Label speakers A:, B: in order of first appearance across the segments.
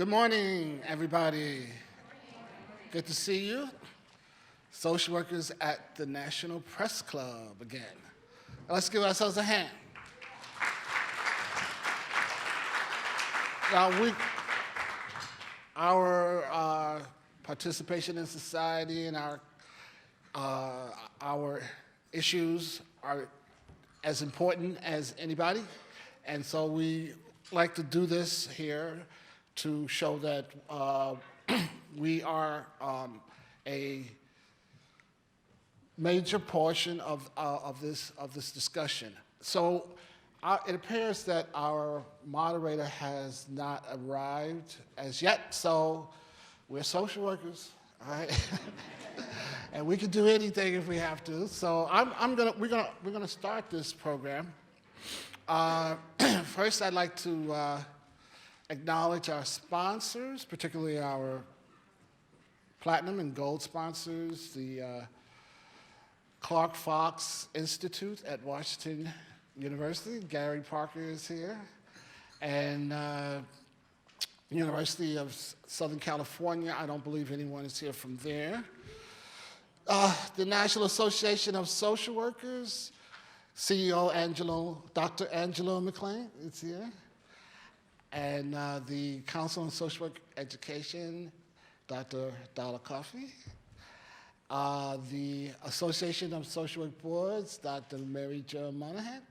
A: Good morning, everybody. Good to see you. Social workers at the National Press Club again. Let's give ourselves a hand. Now, our participation in society and our issues are as important as anybody, and so we like to do this here to show that we are a major portion of this discussion. So it appears that our moderator has not arrived as yet. So we're social workers, all right? And we can do anything if we have to. So we're gonna start this program. First, I'd like to acknowledge our sponsors, particularly our platinum and gold sponsors, the Clark Fox Institute at Washington University. Gary Parker is here. And University of Southern California, I don't believe anyone is here from there. The National Association of Social Workers, CEO Dr. Angelo McLean is here. And the Counsel on Social Work Education, Dr. Dworak-Peck. The Association of Social Work Boards, Dr. Mary Jo Monahan.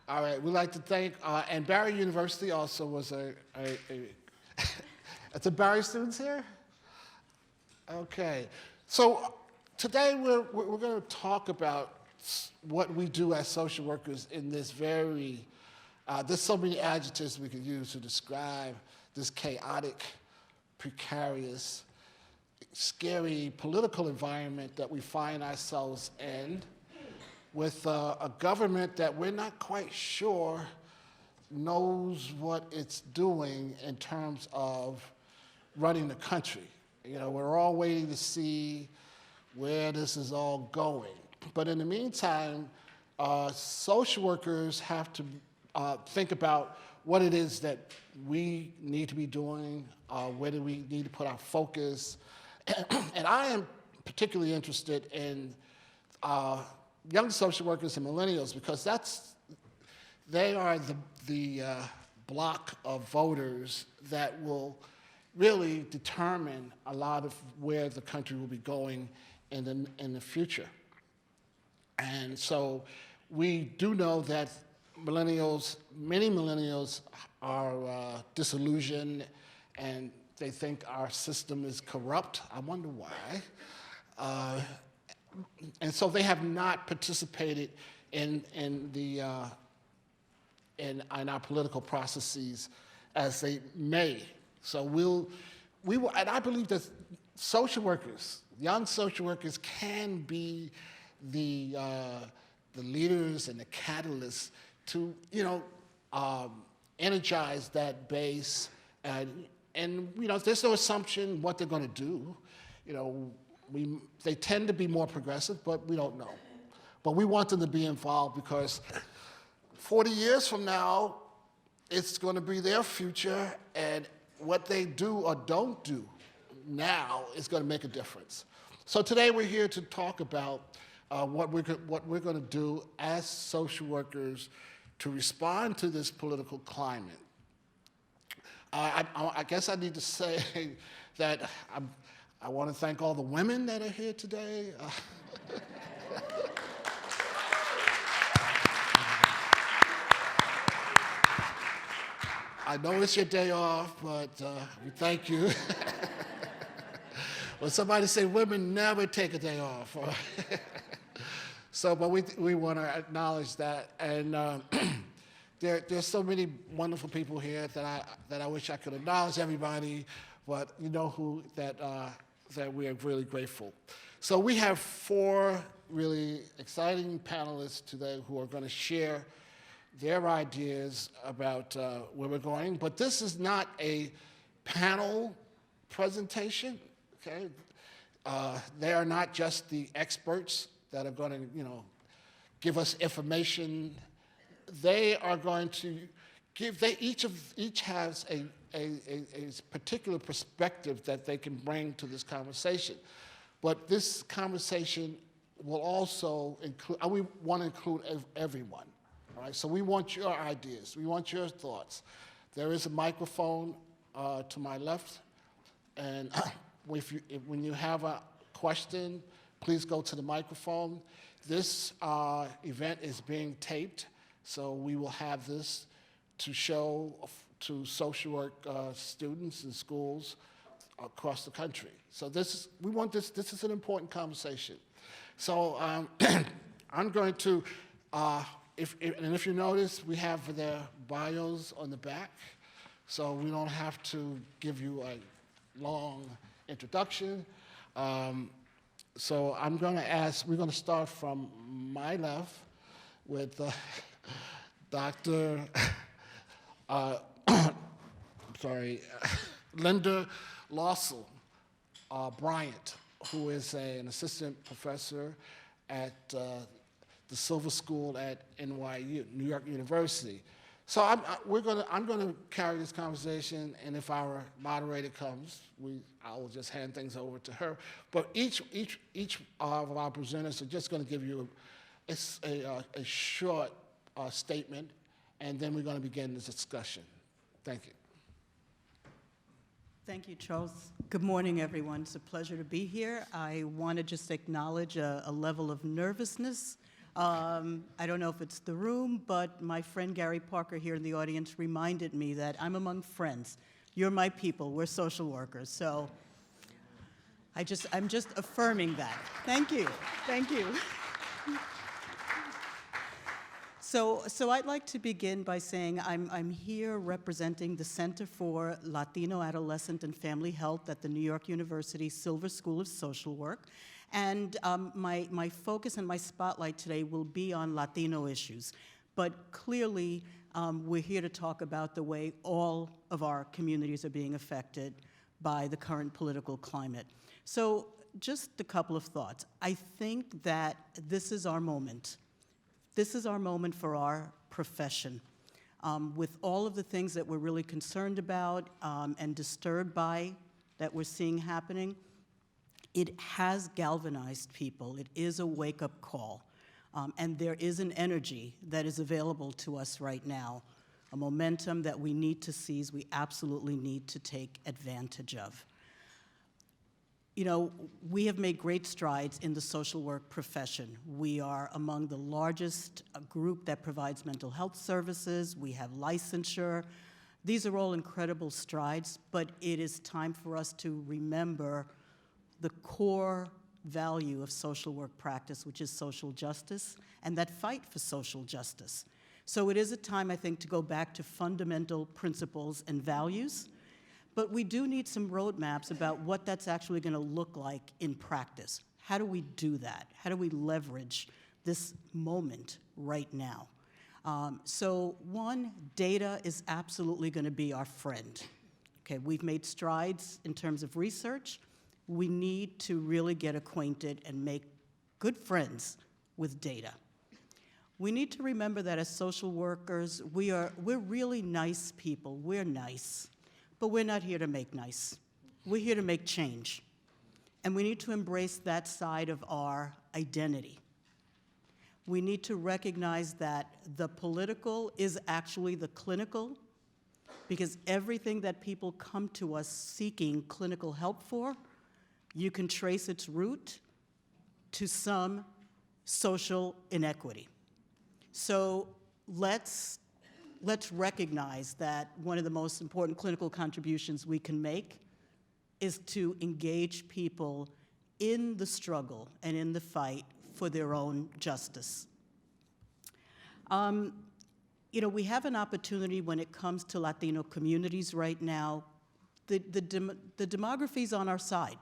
A: All right, we'd like to thank, and Barry University also was it's a Barry students here? Okay, so today we're going to talk about what we do as social workers in this very, there's so many adjectives we could use to describe this chaotic, precarious, scary political environment that we find ourselves in, with a government that we're not quite sure knows what it's doing in terms of running the country. You know, we're all waiting to see where this is all going. But in the meantime, social workers have to think about what it is that we need to be doing, where do we need to put our focus. And I am particularly interested in young social workers and millennials, because they are the block of voters that will really determine a lot of where the country will be going in the future. And so we do know that many millennials are disillusioned, and they think our system is corrupt. I wonder why. And so they have not participated in our political processes as they may. So we will, and I believe that social workers, young social workers, can be the leaders and the catalysts to, energize that base. And there's no assumption what they're going to do. They tend to be more progressive, but we don't know. But we want them to be involved, because 40 years from now, it's going to be their future, and what they do or don't do now is going to make a difference. So today we're here to talk about what we're going to do as social workers to respond to this political climate. I guess I need to say that I want to thank all the women that are here today. I know it's your day off, but we thank you. Well, somebody say women never take a day off. So, but we want to acknowledge that, and there's so many wonderful people here that I wish I could acknowledge everybody, but you know that we are really grateful. So we have 4 really exciting panelists today who are going to share their ideas about where we're going. But this is not a panel presentation, okay? They are not just the experts that are going to, give us information. They are going to each has a particular perspective that they can bring to this conversation. But this conversation will also include, we want to include everyone, all right? So we want your ideas, we want your thoughts. There is a microphone to my left, and when you have a question, please go to the microphone. This event is being taped, so we will have this to show to social work students in schools across the country. So this is an important conversation. So I'm going to, if you notice, we have their bios on the back, so we don't have to give you a long introduction. So I'm going to ask, we're going to start from my left with Dr. Linda Lausell Bryant, who is an assistant professor at the Silver School at NYU, New York University. So I'm going to carry this conversation, and if our moderator comes, I will just hand things over to her. But each of our presenters are just going to give you a short statement, and then we're going to begin this discussion. Thank you.
B: Thank you, Charles. Good morning, everyone. It's a pleasure to be here. I want to just acknowledge a level of nervousness. I don't know if it's the room, but my friend Gary Parker here in the audience reminded me that I'm among friends. You're my people. We're social workers. So I'm just affirming that. Thank you. Thank you. So I'd like to begin by saying I'm here representing the Center for Latino Adolescent and Family Health at the New York University Silver School of Social Work. And my focus and my spotlight today will be on Latino issues. But clearly, we're here to talk about the way all of our communities are being affected by the current political climate. So just a couple of thoughts. I think that this is our moment. This is our moment for our profession. With all of the things that we're really concerned about and disturbed by that we're seeing happening, it has galvanized people. It is a wake-up call. And there is an energy that is available to us right now, a momentum that we need to seize, we absolutely need to take advantage of. You know, we have made great strides in the social work profession. We are among the largest group that provides mental health services. We have licensure. These are all incredible strides, but it is time for us to remember the core value of social work practice, which is social justice, and that fight for social justice. So it is a time, I think, to go back to fundamental principles and values, but we do need some roadmaps about what that's actually going to look like in practice. How do we do that? How do we leverage this moment right now? So one, data is absolutely going to be our friend. Okay, we've made strides in terms of research. We need to really get acquainted and make good friends with data. We need to remember that as social workers, we're really nice people. We're nice, but we're not here to make nice. We're here to make change. And we need to embrace that side of our identity. We need to recognize that the political is actually the clinical, because everything that people come to us seeking clinical help for, you can trace its root to some social inequity. So let's recognize that one of the most important clinical contributions we can make is to engage people in the struggle and in the fight for their own justice. You know, we have an opportunity when it comes to Latino communities right now. The demography is on our side.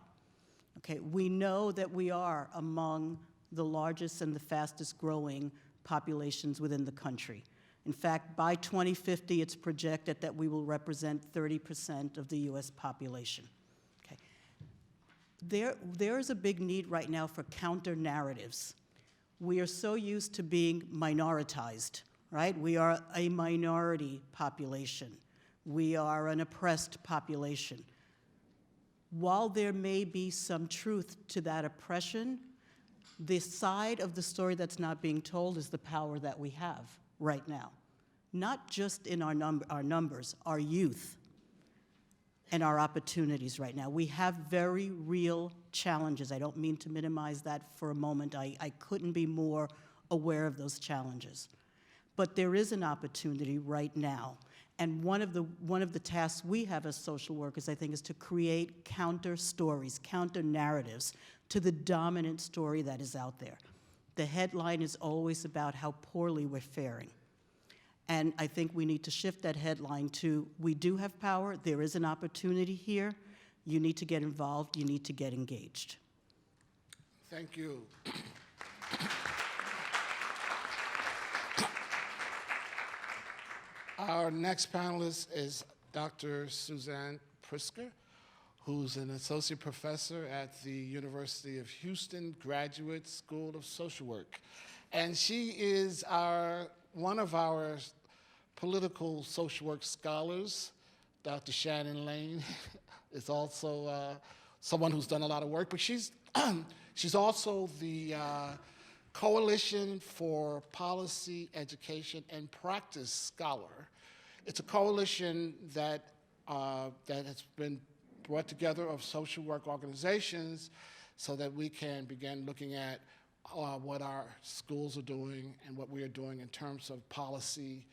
B: Okay, we know that we are among the largest and the fastest growing populations within the country. In fact, by 2050, it's projected that we will represent 30% of the US population. Okay. There is a big need right now for counter narratives. We are so used to being minoritized, right? We are a minority population. We are an oppressed population. While there may be some truth to that oppression, the side of the story that's not being told is the power that we have right now. Not just in our numbers, our youth and our opportunities right now. We have very real challenges. I don't mean to minimize that for a moment. I couldn't be more aware of those challenges. But there is an opportunity right now. And one of the tasks we have as social workers, I think, is to create counter stories, counter narratives to the dominant story that is out there. The headline is always about how poorly we're faring. And I think we need to shift that headline to, we do have power, there is an opportunity here, you need to get involved, you need to get engaged.
A: Thank you. Our next panelist is Dr. Suzanne Pritzker, who's an associate professor at the University of Houston Graduate School of Social Work. And she is one of our political social work scholars. Dr. Shannon Lane is also someone who's done a lot of work, but she's also the Coalition for Policy, Education, and Practice Scholar. It's a coalition that has been brought together of social work organizations so that we can begin looking at what our schools are doing and what we are doing in terms of policy,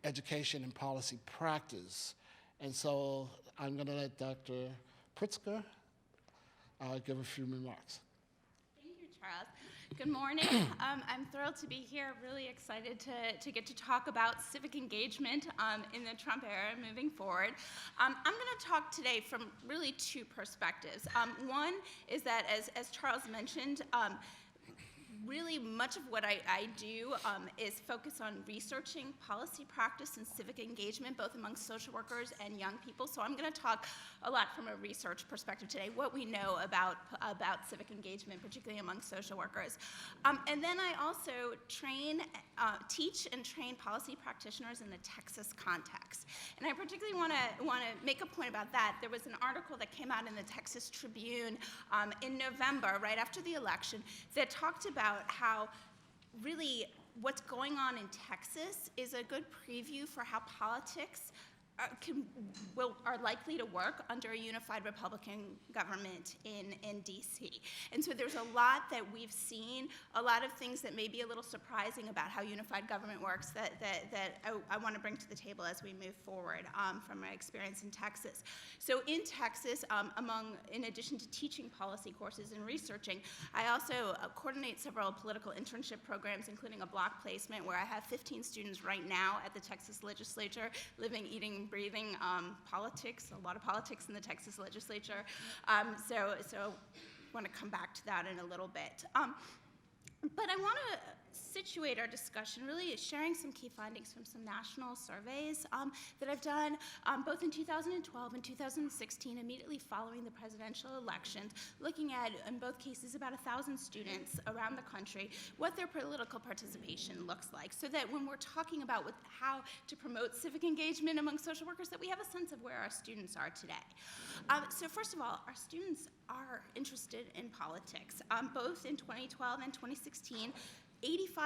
A: education, and policy practice. And so I'm going to let Dr. Pritzker give a few remarks.
C: Thank you, Charles. Good morning. I'm thrilled to be here, really excited to get to talk about civic engagement in the Trump era moving forward. I'm going to talk today from really two perspectives. One is that, as Charles mentioned, really much of what I do is focus on researching policy practice and civic engagement, both among social workers and young people. So I'm going to talk a lot from a research perspective today, what we know about civic engagement, particularly among social workers. And then I also teach and train policy practitioners in the Texas context. And I particularly want to make a point about that. There was an article that came out in the Texas Tribune in November, right after the election, that talked about how really what's going on in Texas is a good preview for how politics are likely to work under a unified Republican government in D.C. And so there's a lot that we've seen, a lot of things that may be a little surprising about how unified government works that I want to bring to the table as we move forward from my experience in Texas. So in Texas, in addition to teaching policy courses and researching, I also coordinate several political internship programs, including a block placement where I have 15 students right now at the Texas legislature, living, eating, breathing politics, a lot of politics in the Texas legislature. So I want to come back to that in a little bit. But I want to situate our discussion, really sharing some key findings from some national surveys that I've done both in 2012 and 2016, immediately following the presidential elections, looking at, in both cases, about 1,000 students around the country, what their political participation looks like, so that when we're talking about how to promote civic engagement among social workers, that we have a sense of where our students are today. So first of all, our students are interested in politics. Both in 2012 and 2016, 85%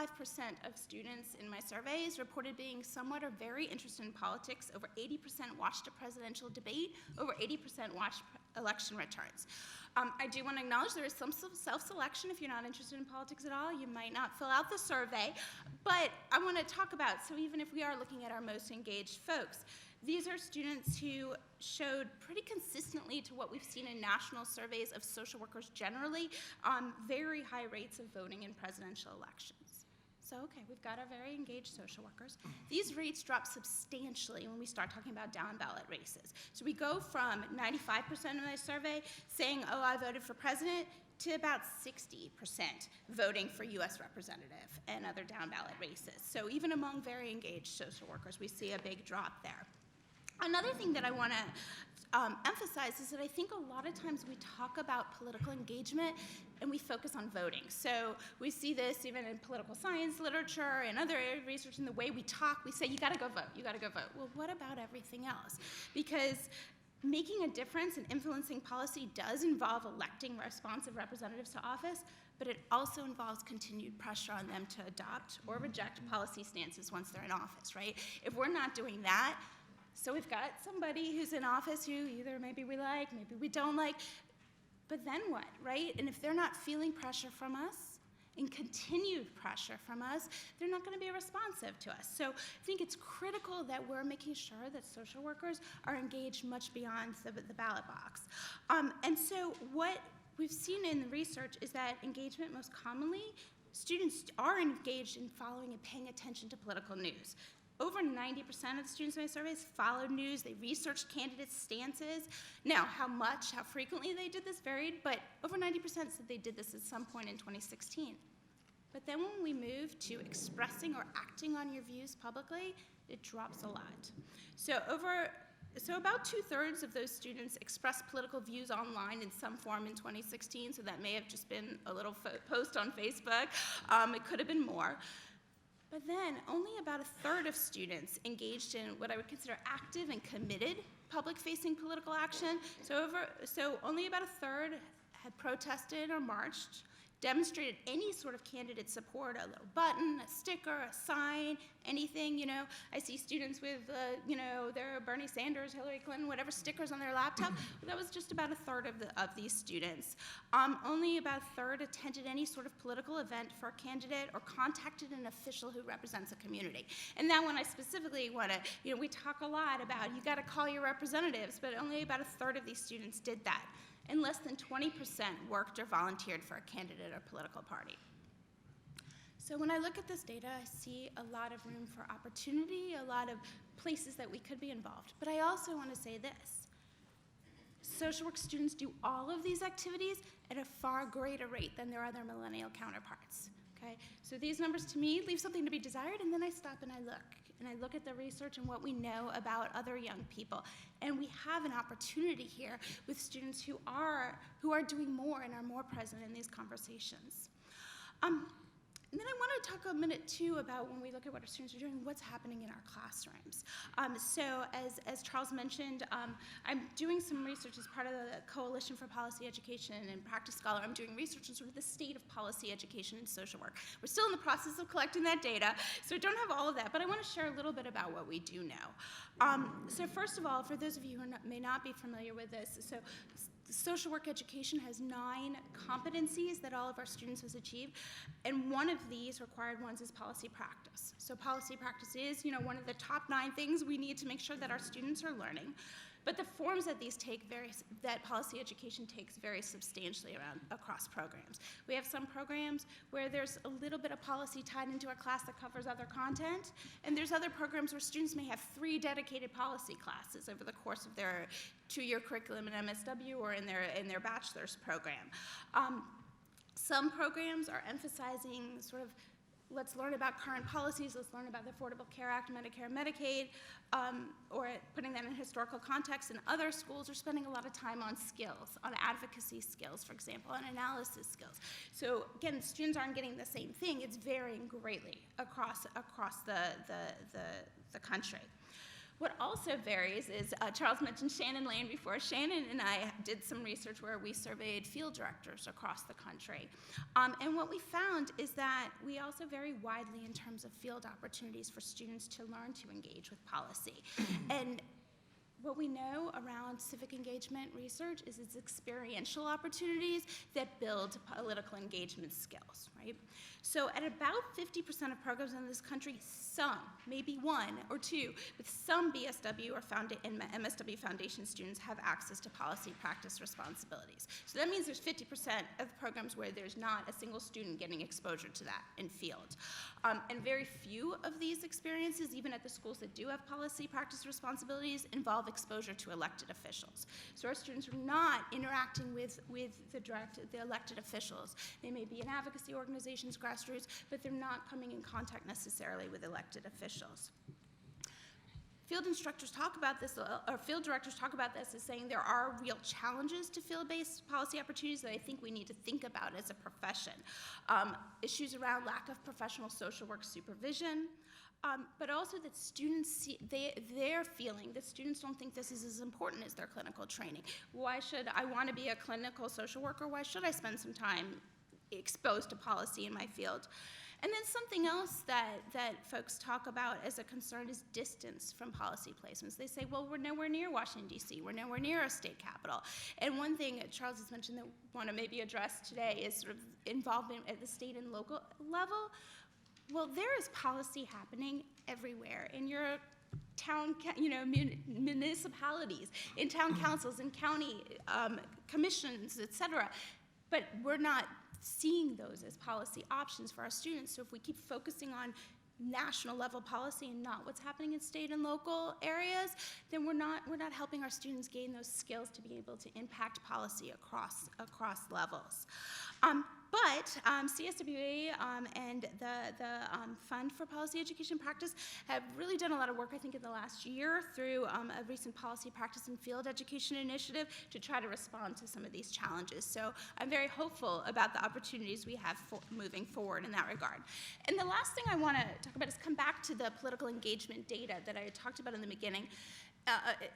C: of students in my surveys reported being somewhat or very interested in politics. Over 80% watched a presidential debate. Over 80% watched election returns. I do want to acknowledge there is some self-selection. If you're not interested in politics at all, you might not fill out the survey. But I want to talk about, so even if we are looking at our most engaged folks, these are students who showed pretty consistently to what we've seen in national surveys of social workers generally, very high rates of voting in presidential elections. So, okay, we've got our very engaged social workers. These rates drop substantially when we start talking about down-ballot races. So we go from 95% of my survey saying, oh, I voted for president, to about 60% voting for U.S. representative and other down-ballot races. So even among very engaged social workers, we see a big drop there. Another thing that I want to emphasize is that I think a lot of times we talk about political engagement and we focus on voting. So we see this even in political science literature and other research. In the way we talk, we say, you got to go vote, you got to go vote. Well, what about everything else? Because making a difference and influencing policy does involve electing responsive representatives to office, but it also involves continued pressure on them to adopt or reject policy stances once they're in office, right? If we're not doing that, so we've got somebody who's in office who either maybe we like, maybe we don't like, but then what, right? And if they're not feeling pressure from us and continued pressure from us, they're not going to be responsive to us. So I think it's critical that we're making sure that social workers are engaged much beyond the ballot box. And so what we've seen in the research is that engagement most commonly, students are engaged in following and paying attention to political news. Over 90% of the students in my surveys followed news. They researched candidates' stances. Now, how much, how frequently they did this varied, but over 90% said they did this at some point in 2016. But then when we move to expressing or acting on your views publicly, it drops a lot. So about 2/3 of those students expressed political views online in some form in 2016, so that may have just been a little post on Facebook. It could have been more. But then only about 1/3 of students engaged in what I would consider active and committed public-facing political action. So only about 1/3 had protested or marched, demonstrated any sort of candidate support, a little button, a sticker, a sign, anything, you know. I see students with, their Bernie Sanders, Hillary Clinton, whatever stickers on their laptop. That was just about 1/3 of these students. Only about 1/3 attended any sort of political event for a candidate or contacted an official who represents a community. And that one I specifically want to, we talk a lot about you got to call your representatives, but only about 1/3 of these students did that. And less than 20% worked or volunteered for a candidate or political party. So when I look at this data, I see a lot of room for opportunity, a lot of places that we could be involved. But I also want to say this. Social work students do all of these activities at a far greater rate than their other millennial counterparts. Okay? So these numbers to me leave something to be desired, and then I stop and I look. And I look at the research and what we know about other young people. And we have an opportunity here with students who are doing more and are more present in these conversations. And then I want to talk a minute, too, about when we look at what our students are doing, what's happening in our classrooms. So as Charles mentioned, I'm doing some research as part of the Coalition for Policy Education and Practice Scholar. I'm doing research on sort of the state of policy education and social work. We're still in the process of collecting that data, so I don't have all of that, but I want to share a little bit about what we do know. So first of all, for those of you who may not be familiar with this, so social work education has 9 competencies that all of our students must achieve, and one of these required ones is policy practice. So policy practice is, one of the top 9 things we need to make sure that our students are learning. But the forms that that policy education takes vary substantially across programs. We have some programs where there's a little bit of policy tied into a class that covers other content, and there's other programs where students may have 3 dedicated policy classes over the course of their 2-year curriculum in MSW or in their bachelor's program. Some programs are emphasizing sort of, let's learn about current policies, let's learn about the Affordable Care Act, Medicare, Medicaid, or putting that in historical context. And other schools are spending a lot of time on skills, on advocacy skills, for example, on analysis skills. So again, students aren't getting the same thing. It's varying greatly across the country. What also varies is, Charles mentioned Shannon Lane before. Shannon and I did some research where we surveyed field directors across the country. And what we found is that we also vary widely in terms of field opportunities for students to learn to engage with policy. And what we know around civic engagement research is its experiential opportunities that build political engagement skills, right? So at about 50% of programs in this country, some, maybe 1 or 2, but some BSW or MSW foundation students have access to policy practice responsibilities. So that means there's 50% of programs where there's not a single student getting exposure to that in field. And very few of these experiences, even at the schools that do have policy practice responsibilities, involve exposure to elected officials. So our students are not interacting with the elected officials. They may be in advocacy organizations, grassroots, but they're not coming in contact necessarily with elected officials. field instructors talk about this, or field directors talk about this as saying there are real challenges to field-based policy opportunities that I think we need to think about as a profession. Issues around lack of professional social work supervision, but also that students they're feeling that students don't think this is as important as their clinical training. Why should I want to be a clinical social worker? Why should I spend some time exposed to policy in my field? And then something else that folks talk about as a concern is distance from policy placements. They say, well, we're nowhere near Washington, D.C., we're nowhere near a state capital. And one thing that Charles has mentioned that I want to maybe address today is sort of involvement at the state and local level. Well, there is policy happening everywhere in your town, municipalities, in town councils, in county commissions, et cetera. But we're not seeing those as policy options for our students. So if we keep focusing on national level policy and not what's happening in state and local areas, then we're not helping our students gain those skills to be able to impact policy across levels. But CSWA and the Fund for Policy Education Practice have really done a lot of work, I think, in the last year through a recent policy practice and field education initiative to try to respond to some of these challenges. So I'm very hopeful about the opportunities we have moving forward in that regard. And the last thing I want to talk about is come back to the political engagement data that I talked about in the beginning.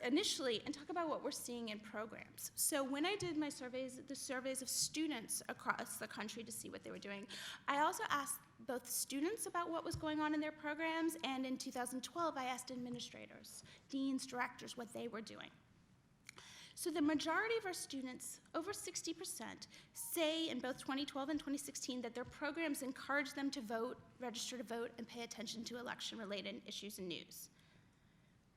C: Initially, and talk about what we're seeing in programs. So when I did my surveys, the surveys of students across the country to see what they were doing, I also asked both students about what was going on in their programs, and in 2012, I asked administrators, deans, directors, what they were doing. So the majority of our students, over 60%, say in both 2012 and 2016 that their programs encourage them to vote, register to vote, and pay attention to election-related issues and news.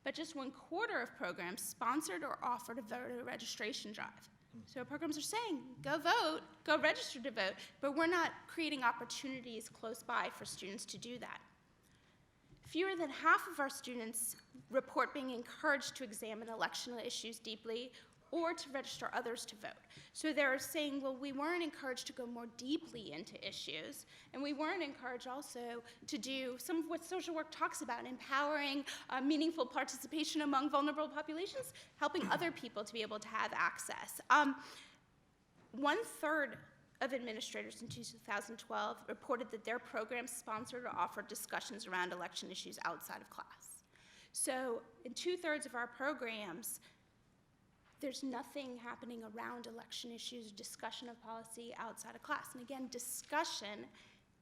C: But just 1/4 of programs sponsored or offered a voter registration drive. So programs are saying, go vote, go register to vote, but we're not creating opportunities close by for students to do that. Fewer than half of our students report being encouraged to examine election issues deeply or to register others to vote. So they're saying, well, we weren't encouraged to go more deeply into issues, and we weren't encouraged also to do some of what social work talks about, empowering meaningful participation among vulnerable populations, helping other people to be able to have access. 1/3 of administrators in 2012 reported that their programs sponsored or offered discussions around election issues outside of class. So in 2/3 of our programs, there's nothing happening around election issues, discussion of policy outside of class. And again, discussion,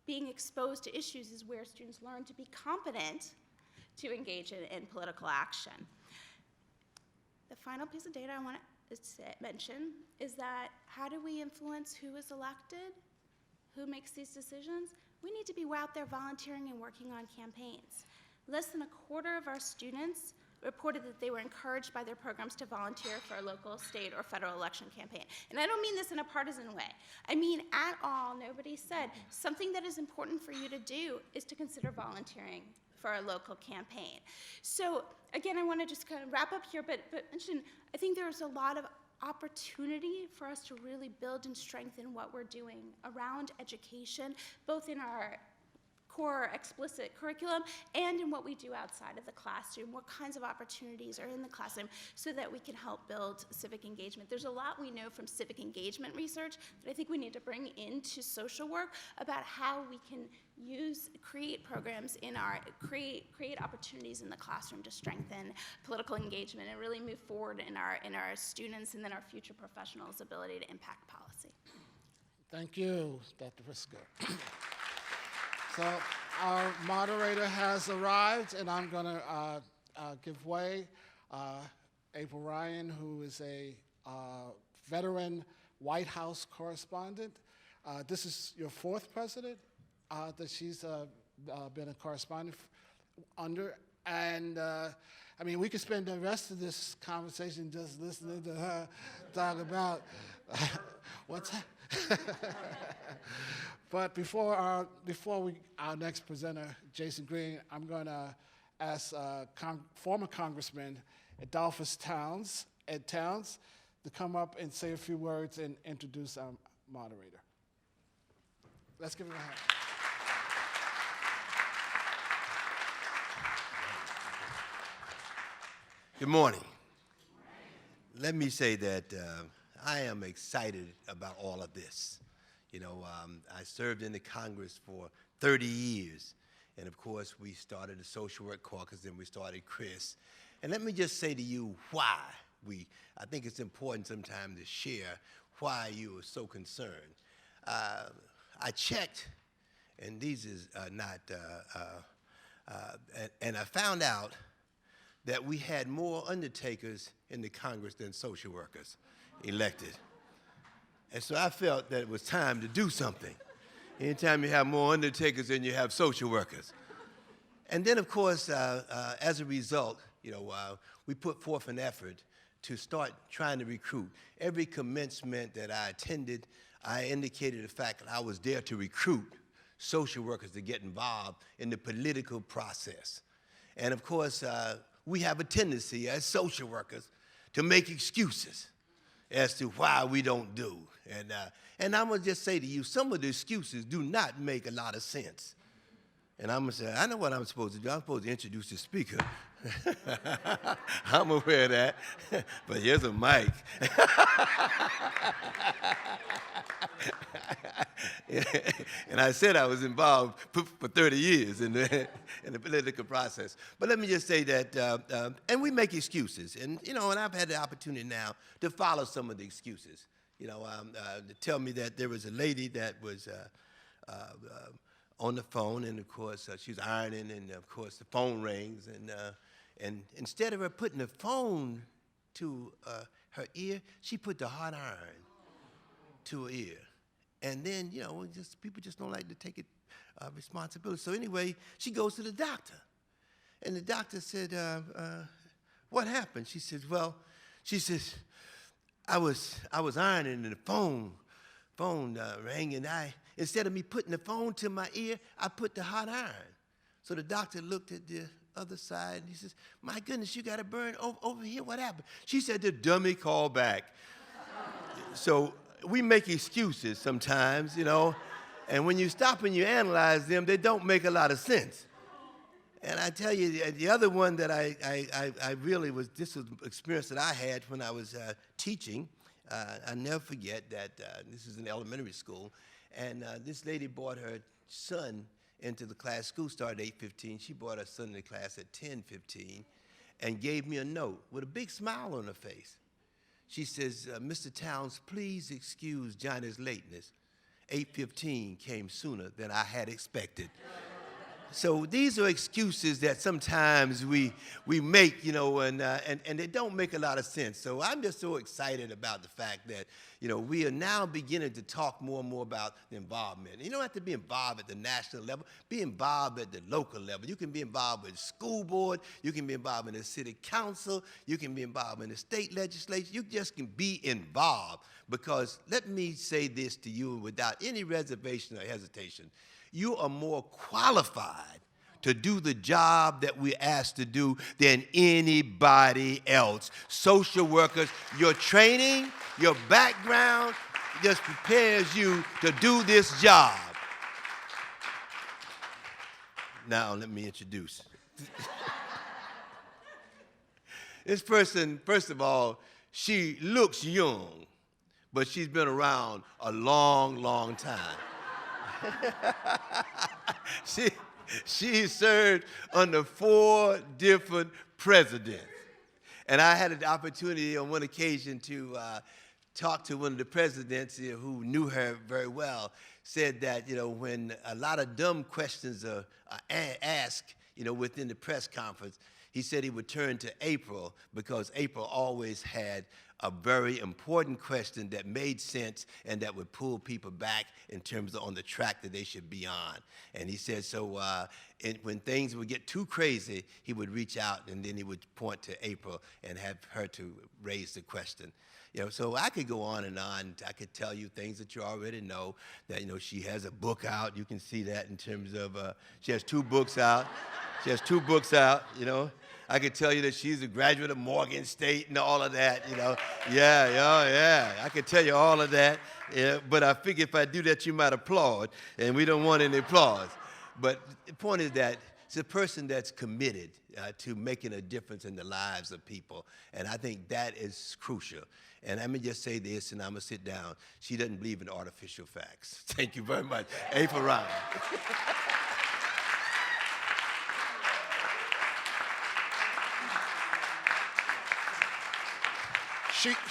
C: being exposed to issues is where students learn to be competent to engage in political action. The final piece of data I want to mention is that how do we influence who is elected, who makes these decisions? We need to be out there volunteering and working on campaigns. Less than 1/4 of our students reported that they were encouraged by their programs to volunteer for a local, state, or federal election campaign. And I don't mean this in a partisan way. I mean at all, nobody said something that is important for you to do is to consider volunteering for a local campaign. So again, I want to just kind of wrap up here, but mention, I think there's a lot of opportunity for us to really build and strengthen what we're doing around education, both in our core explicit curriculum and in what we do outside of the classroom, what kinds of opportunities are in the classroom so that we can help build civic engagement. There's a lot we know from civic engagement research that I think we need to bring into social work about how we can create programs in our, create opportunities in the classroom to strengthen political engagement and really move forward in our students and then our future professionals' ability to impact policy.
A: Thank you, Dr. Pritzker. So our moderator has arrived, and I'm going to give way. Aibel Ryan, who is a veteran White House correspondent. This is your 4th president that she's been a correspondent under. And I mean, we could spend the rest of this conversation just listening to her talk about what's But before our next presenter, Jason Green, I'm going to ask former Congressman Adolphus Towns, Ed Towns, to come up and say a few words and introduce our moderator. Let's give him a hand.
D: Good morning. Let me say that I am excited about all of this. You know, I served in the Congress for 30 years. And of course, we started the Social Work Caucus, and we started CRIS. And let me just say to you why I think it's important sometimes to share why you are so concerned. I checked, and these is not, and I found out that we had more undertakers in the Congress than social workers elected. And so I felt that it was time to do something. Anytime you have more undertakers than you have social workers. And then, of course, as a result, you know, we put forth an effort to start trying to recruit. Every commencement that I attended, I indicated the fact that I was there to recruit social workers to get involved in the political process. And of course, we have a tendency as social workers to make excuses as to why we don't do. And I'm gonna just say to you, some of the excuses do not make a lot of sense. And I'm gonna say, I know what I'm supposed to do. I'm supposed to introduce the speaker. I'm aware of that, but here's a mic. And I said I was involved for 30 years in the political process. But let me just say that, and we make excuses. And, you know, and I've had the opportunity now to follow some of the excuses. You know, to tell me that there was a lady that was on the phone, and of course, she was ironing, and of course, the phone rings, and instead of her putting the phone to her ear, she put the hot iron to her ear. And then, you know, people just don't like to take responsibility. So anyway, she goes to the doctor. And the doctor said, what happened? She says, well, she says, I was ironing and the phone rang, and instead of me putting the phone to my ear, I put the hot iron. So the doctor looked at the other side, and he says, my goodness, you got a burn over here. What happened? She said, the dummy called back. So we make excuses sometimes, you know, and when you stop and you analyze them, they don't make a lot of sense. And I tell you, the other one that I really was, this was an experience that I had when I was teaching. I never forget that this is in elementary school, and this lady brought her son into the class. School started at 8:15. She brought her son into class at 10:15 and gave me a note with a big smile on her face. She says, Mr. Towns, please excuse Johnny's lateness. 8:15 came sooner than I had expected. So these are excuses that sometimes we make, you know, and they don't make a lot of sense. So I'm just so excited about the fact that, you know, we are now beginning to talk more and more about the involvement. You don't have to be involved at the national level. Be involved at the local level. You can be involved with the school board. You can be involved in the city council. You can be involved in the state legislature. You just can be involved, because let me say this to you without any reservation or hesitation. You are more qualified to do the job that we're asked to do than anybody else. Social workers, your training, your background just prepares you to do this job. Now, let me introduce. This person, first of all, she looks young, but she's been around a long, long time. She served under 4 different presidents. And I had an opportunity on one occasion to talk to one of the presidents who knew her very well, said that, you know, when a lot of dumb questions are asked, you know, within the press conference, he said he would turn to April, because April always had a very important question that made sense and that would pull people back in terms of on the track that they should be on. And he said, so when things would get too crazy, he would reach out and then he would point to April and have her to raise the question. You know, so I could go on and on. I could tell you things that you already know, that, you know, she has a book out. You can see that in terms of, she has 2 books out. She has 2 books out, you know. I could tell you that she's a graduate of Morgan State and all of that, you know. Yeah. I could tell you all of that. Yeah, but I figure if I do that, you might applaud, and we don't want any applause. But the point is that It's a person that's committed to making a difference in the lives of people. And I think that is crucial. And let me just say this, and I'm going to sit down. She doesn't believe in artificial facts. Thank you very much. A for Ryan.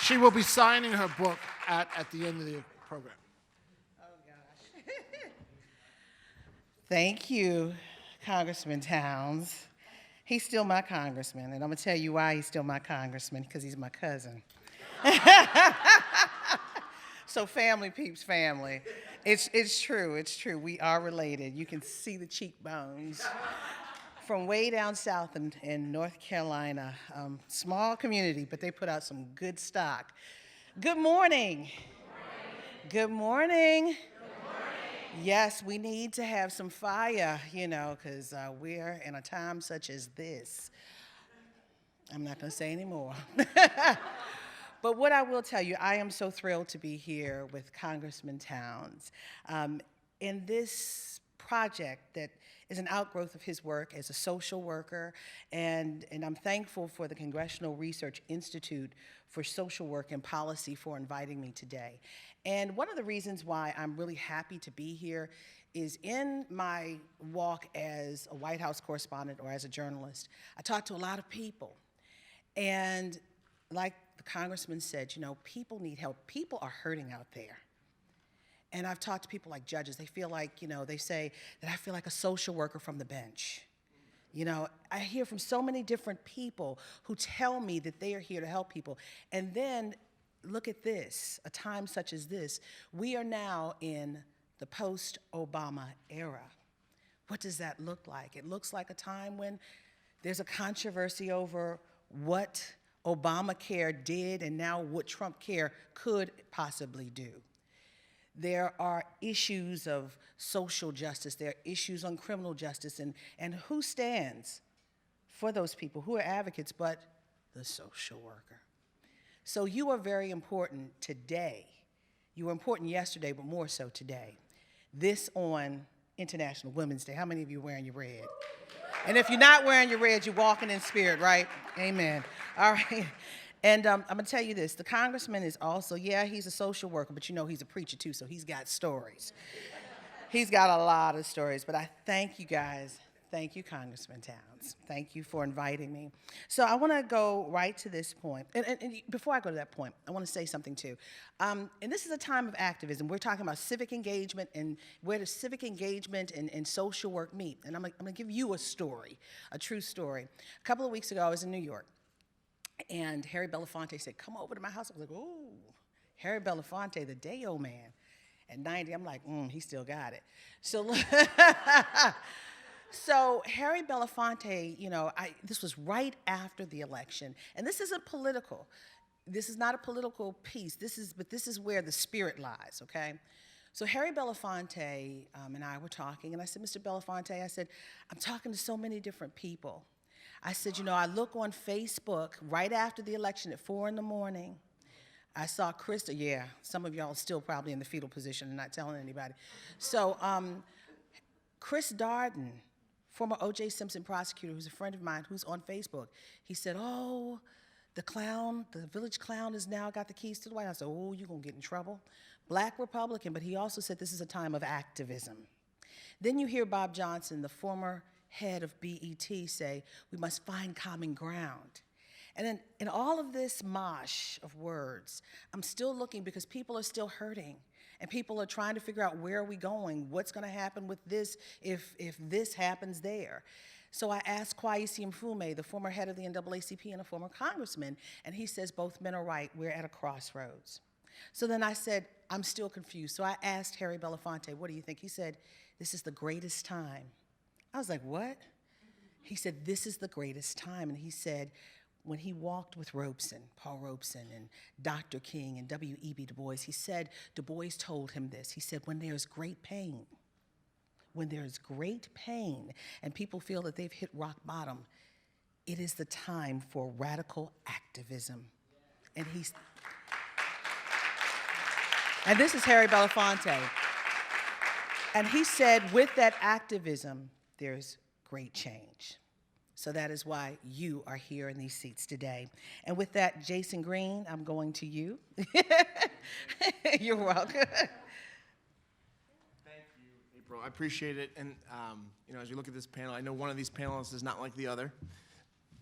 A: She will be signing her book at the end of the program.
E: Oh, gosh. Thank you, Congressman Towns. He's still my congressman, and I'm going to tell you why he's still my congressman, because he's my cousin. So family, peeps, family. It's true. We are related. You can see the cheekbones. From way down south in North Carolina, small community, but they put out some good stock. Good morning. Good morning. Yes, we need to have some fire, because we're in a time such as this. I'm not going to say any more. But what I will tell you, I am so thrilled to be here with Congressman Towns in this project that is an outgrowth of his work as a social worker, and I'm thankful for the Congressional Research Institute for Social Work and Policy for inviting me today. And one of the reasons why I'm really happy to be here is in my walk as a White House correspondent or as a journalist, I talk to a lot of people. And like the congressman said, people need help. People are hurting out there. And I've talked to people like judges. They feel like, they say that I feel like a social worker from the bench. I hear from so many different people who tell me that they are here to help people. And then look at this, a time such as this. We are now in the post-Obama era. What does that look like? It looks like a time when there's a controversy over what Obamacare did and now what Trump Care could possibly do. There are issues of social justice. There are issues on criminal justice. And who stands for those people? Who are advocates but the social worker? So you are very important today. You were important yesterday, but more so today. This on International Women's Day. How many of you are wearing your red? And if you're not wearing your red, you're walking in spirit, right? Amen. All right. And I'm going to tell you this. The congressman is also, he's a social worker, but he's a preacher too, so he's got stories. He's got a lot of stories, but I thank you guys. Thank you, Congressman Towns. Thank you for inviting me. So I want to go right to this point. And before I go to that point, I want to say something too. And this is a time of activism. We're talking about civic engagement and where does civic engagement and social work meet. And I'm going to give you a story, a true story. A couple of weeks ago, I was in New York. And Harry Belafonte said, come over to my house. I was like, ooh, Harry Belafonte, the day-old man. At 90, I'm like, he still got it. So, so Harry Belafonte, this was right after the election. And this isn't political. This is not a political piece. But this is where the spirit lies, okay? So Harry Belafonte and I were talking, and I said, Mr. Belafonte, I said, I'm talking to so many different people. I said, I look on Facebook right after the election at 4 in the morning. I saw Kristie, some of y'all are still probably in the fetal position and not telling anybody. So Chris Darden, former O.J. Simpson prosecutor, who's a friend of mine, who's on Facebook, he said, oh, the village clown has now got the keys to the White House. I said, oh, you're going to get in trouble. Black Republican, but he also said this is a time of activism. Then you hear Bob Johnson, the former head of BET, say, we must find common ground. And then in all of this mosh of words, I'm still looking because people are still hurting. And people are trying to figure out where are we going, what's going to happen with this if this happens there. So I asked Kweisi Mfume, the former head of the NAACP and a former congressman, and he says both men are right, we're at a crossroads. So then I said, I'm still confused. So I asked Harry Belafonte, what do you think? He said, this is the greatest time. I was like, what? He said, this is the greatest time. And he said, when he walked with Robeson, Paul Robeson, and Dr. King and W.E.B. Du Bois, he said, Du Bois told him this. He said, when there's great pain, and people feel that they've hit rock bottom, it is the time for radical activism. And this is Harry Belafonte. And he said, with that activism, there's great change. So that is why you are here in these seats today. And with that, Jason Green, I'm going to you. You're welcome.
F: Thank you, April. I appreciate it. And as you look at this panel, I know one of these panelists is not like the other.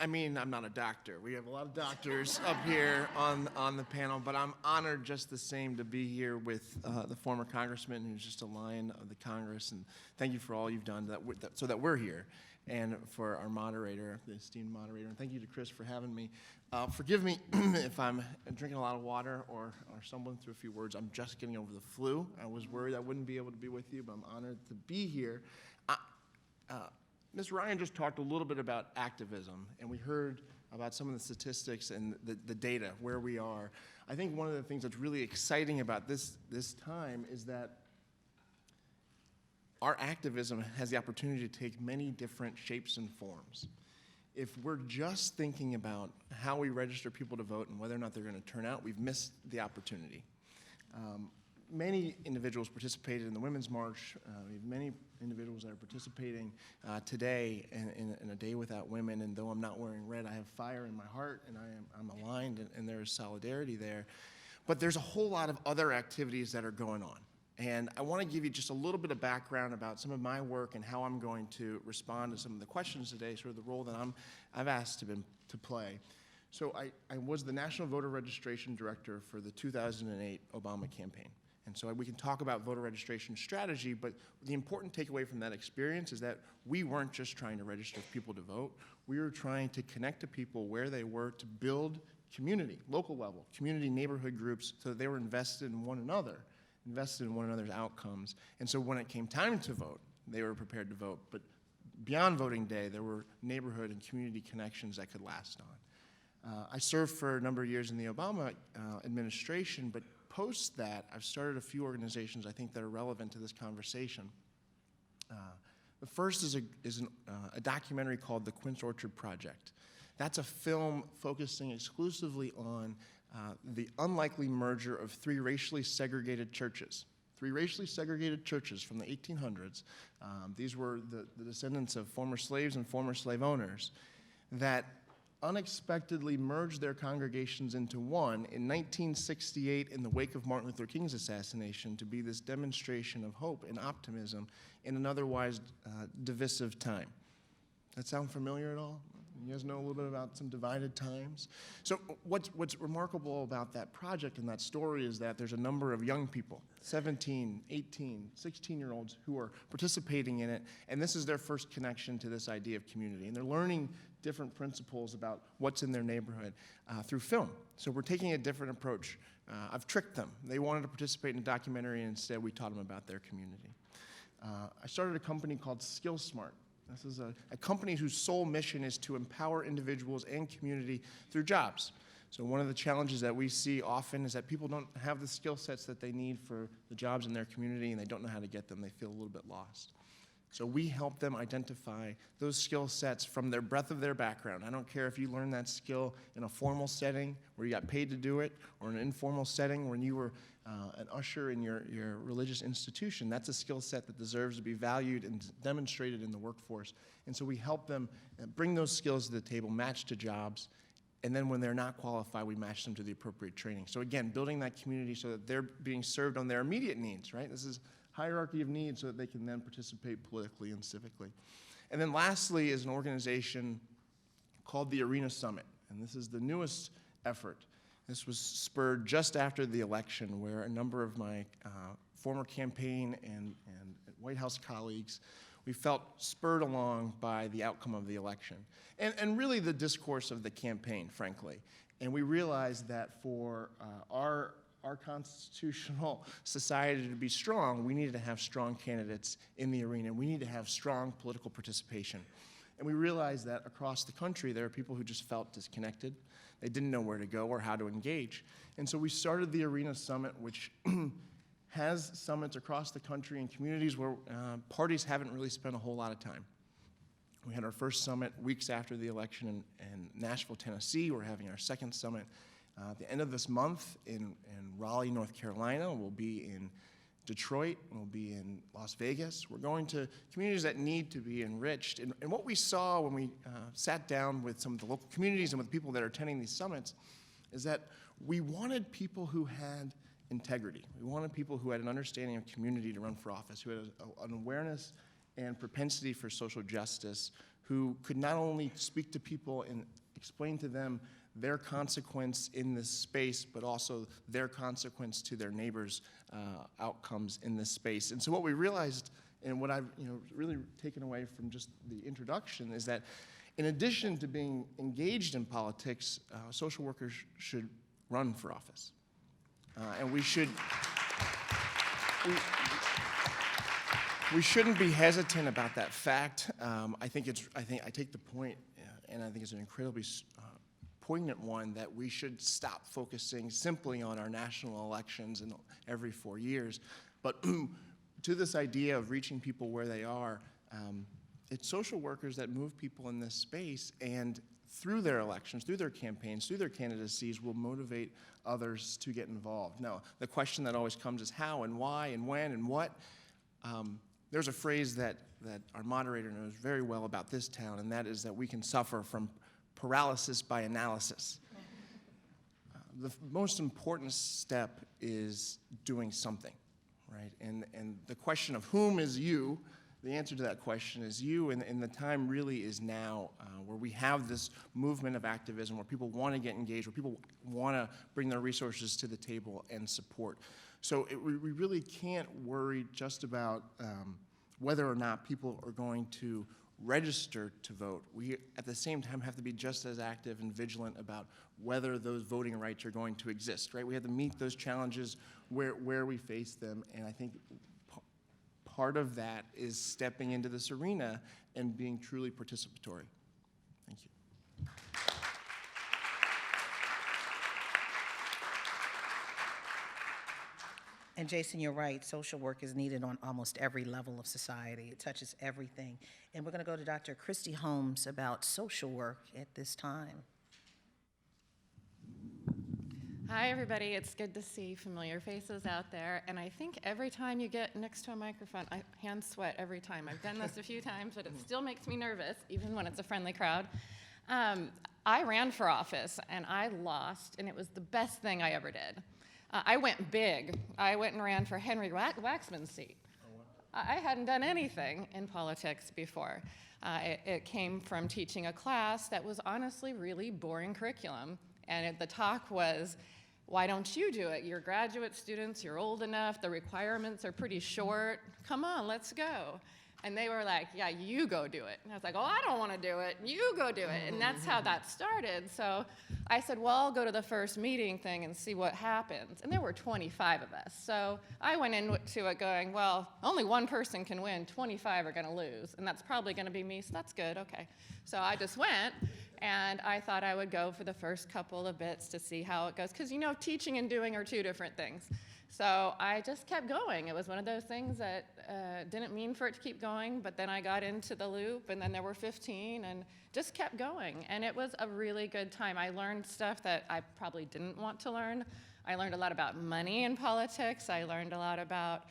F: I mean, I'm not a doctor. We have a lot of doctors up here on the panel, but I'm honored just the same to be here with the former congressman who's just a lion of the Congress. And thank you for all you've done so that we're here, and for our moderator, the esteemed moderator. And thank you to Chris for having me. Forgive me if I'm drinking a lot of water or stumbling through a few words. I'm just getting over the flu. I was worried I wouldn't be able to be with you, but I'm honored to be here. Ms. Ryan just talked a little bit about activism, and we heard about some of the statistics and the data, where we are. I think one of the things that's really exciting about this time is that our activism has the opportunity to take many different shapes and forms. If we're just thinking about how we register people to vote and whether or not they're going to turn out, we've missed the opportunity. Many individuals participated in the Women's March. We have many individuals that are participating today in a day without women, and though I'm not wearing red, I have fire in my heart, and I'm aligned, and there is solidarity there. But there's a whole lot of other activities that are going on. And I want to give you just a little bit of background about some of my work and how I'm going to respond to some of the questions today, sort of the role that I've asked to play. So I was the National Voter Registration Director for the 2008 Obama campaign. And so we can talk about voter registration strategy, but the important takeaway from that experience is that we weren't just trying to register people to vote. We were trying to connect to people where they were to build community, local level, community neighborhood groups, so that they were invested in one another, invested in one another's outcomes. And so when it came time to vote, they were prepared to vote. But beyond voting day, there were neighborhood and community connections that could last on. I served for a number of years in the Obama administration, but post that, I've started a few organizations I think that are relevant to this conversation. The first is a documentary called The Quince Orchard Project. That's a film focusing exclusively on the unlikely merger of three racially segregated churches. Three racially segregated churches from the 1800s. These were the descendants of former slaves and former slave owners that unexpectedly merged their congregations into one in 1968 in the wake of Martin Luther King's assassination to be this demonstration of hope and optimism in an otherwise divisive time. That sound familiar at all? You guys know a little bit about some divided times? So what's remarkable about that project and that story is that there's a number of young people, 17, 18, 16-year-olds who are participating in it, and this is their first connection to this idea of community. And they're learning different principles about what's in their neighborhood through film. So we're taking a different approach. I've tricked them. They wanted to participate in a documentary, and instead we taught them about their community. I started a company called SkillSmart. This is a company whose sole mission is to empower individuals and community through jobs. So one of the challenges that we see often is that people don't have the skill sets that they need for the jobs in their community, and they don't know how to get them. They feel a little bit lost. So we help them identify those skill sets from their breadth of their background. I don't care if you learn that skill in a formal setting where you got paid to do it, or in an informal setting when you were an usher in your religious institution. That's a skill set that deserves to be valued and demonstrated in the workforce. And so we help them bring those skills to the table, match to jobs, and then when they're not qualified, we match them to the appropriate training. So again, building that community so that they're being served on their immediate needs, right? This is hierarchy of needs so that they can then participate politically and civically. And then lastly is an organization called the Arena Summit, and this is the newest effort. This was spurred just after the election, where a number of my former campaign and White House colleagues, we felt spurred along by the outcome of the election, and really the discourse of the campaign, frankly. And we realized that for our constitutional society to be strong, we needed to have strong candidates in the arena. We need to have strong political participation. And we realized that across the country, there are people who just felt disconnected. They didn't know where to go or how to engage. And so we started the Arena Summit, which has summits across the country in communities where parties haven't really spent a whole lot of time. We had our first summit weeks after the election in Nashville, Tennessee. We're having our second summit at the end of this month in Raleigh, North Carolina. We'll be in Detroit, we'll be in Las Vegas. We're going to communities that need to be enriched. And what we saw when we sat down with some of the local communities and with people that are attending these summits is that we wanted people who had integrity. We wanted people who had an understanding of community to run for office, who had an awareness and propensity for social justice, who could not only speak to people and explain to them their consequence in this space, but also their consequence to their neighbors' outcomes in this space. And so what we realized, and what I've really taken away from just the introduction, is that in addition to being engaged in politics, social workers should run for office. And we shouldn't be hesitant about that fact. I take the point, and I think it's an incredibly poignant one, that we should stop focusing simply on our national elections in every 4 years. But to this idea of reaching people where they are, it's social workers that move people in this space, and through their elections, through their campaigns, through their candidacies, will motivate others to get involved. Now, the question that always comes is how and why and when and what. There's a phrase that our moderator knows very well about this town, and that is that we can suffer from paralysis by analysis. The most important step is doing something, right? And the question of whom is you, the answer to that question is you, and the time really is now, where we have this movement of activism, where people want to get engaged, where people want to bring their resources to the table and support. So we really can't worry just about whether or not people are going to register to vote. We, at the same time, have to be just as active and vigilant about whether those voting rights are going to exist, right? We have to meet those challenges where we face them, and I think part of that is stepping into this arena and being truly participatory. Thank you.
E: And Jason, you're right. Social work is needed on almost every level of society. It touches everything. And we're going to go to Dr. Kristie Holmes about social work at this time.
G: Hi, everybody. It's good to see familiar faces out there. And I think every time you get next to a microphone, I hand sweat every time. I've done this a few times, but it still makes me nervous, even when it's a friendly crowd. I ran for office, and I lost, and it was the best thing I ever did. I went big. I went and ran for Henry Waxman's seat. I hadn't done anything in politics before. It came from teaching a class that was honestly really boring curriculum. And the talk was, why don't you do it? You're graduate students, you're old enough, the requirements are pretty short. Come on, let's go. And they were like, yeah, you go do it. And I was like, oh, I don't want to do it. You go do it. And that's how that started. So I said, well, I'll go to the first meeting thing and see what happens. And there were 25 of us. So I went into it going, well, only one person can win. 25 are going to lose. And that's probably going to be me. So that's good. Okay. So I just went. And I thought I would go for the first couple of bits to see how it goes. Because, you know, teaching and doing are two different things. So I just kept going. It was one of those things that didn't mean for it to keep going, but then I got into the loop, and then there were 15, and just kept going. And it was a really good time. I learned stuff that I probably didn't want to learn. I learned a lot about money in politics. I learned a lot about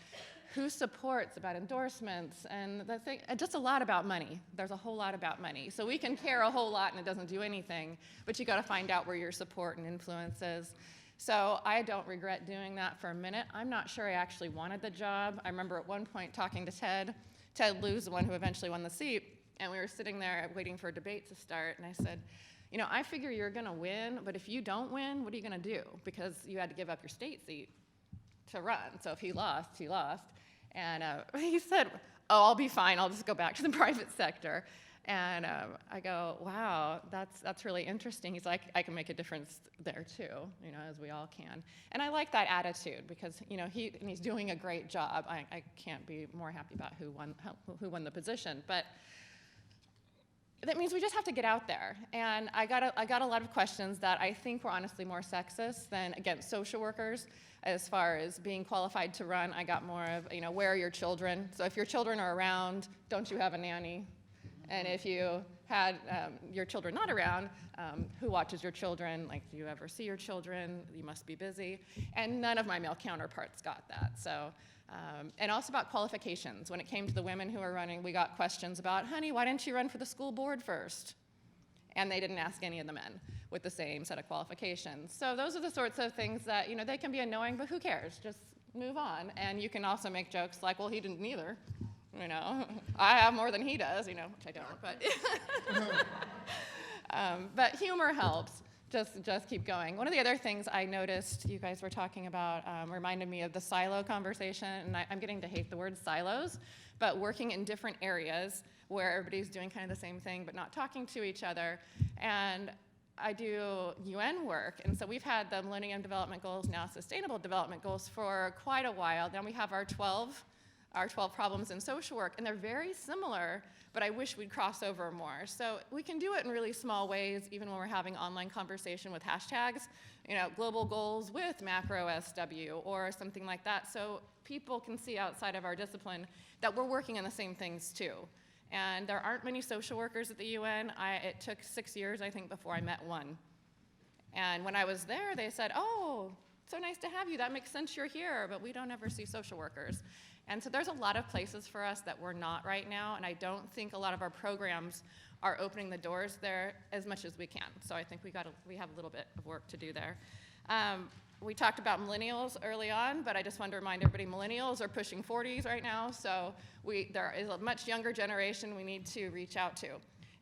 G: who supports, about endorsements, and just a lot about money. There's a whole lot about money. So we can care a whole lot, and it doesn't do anything, but you got to find out where your support and influence is. So I don't regret doing that for a minute. I'm not sure I actually wanted the job. I remember at one point talking to Ted Lieu's the one who eventually won the seat, and we were sitting there waiting for a debate to start, and I said, you know, I figure you're gonna win, but if you don't win, what are you gonna do? Because you had to give up your state seat to run, so if he lost, he lost. And he said, oh, I'll be fine, I'll just go back to the private sector. And I go, wow, that's really interesting. He's like, I can make a difference there too, you know, as we all can. And I like that attitude because, you know, he's doing a great job. I can't be more happy about who won the position. But that means we just have to get out there. And I got a lot of questions that I think were honestly more sexist than against social workers. As far as being qualified to run, I got more of, you know, where are your children? So if your children are around, don't you have a nanny? And if you had your children not around, who watches your children? Like, do you ever see your children? You must be busy. And none of my male counterparts got that. So, and also about qualifications. When it came to the women who were running, we got questions about, honey, why didn't you run for the school board first? And they didn't ask any of the men with the same set of qualifications. So those are the sorts of things that, they can be annoying, but who cares? Just move on. And you can also make jokes like, well, he didn't either. I have more than he does, which I don't, but humor helps. Just keep going. One of the other things I noticed you guys were talking about reminded me of the silo conversation, and I'm getting to hate the word silos, but working in different areas where everybody's doing kind of the same thing but not talking to each other. And I do UN work, and so we've had the Millennium Development Goals, now Sustainable Development Goals, for quite a while. Now we have our 12 problems in social work, and they're very similar, but I wish we'd cross over more. So we can do it in really small ways, even when we're having online conversation with hashtags, global goals with macro SW or something like that, so people can see outside of our discipline that we're working on the same things too. And there aren't many social workers at the UN. It took 6 years, I think, before I met one. And when I was there, they said, oh, so nice to have you. That makes sense you're here, but we don't ever see social workers. And so there's a lot of places for us that we're not right now, and I don't think a lot of our programs are opening the doors there as much as we can. So I think we have a little bit of work to do there. We talked about millennials early on, but I just wanted to remind everybody millennials are pushing 40s right now, so there is a much younger generation we need to reach out to.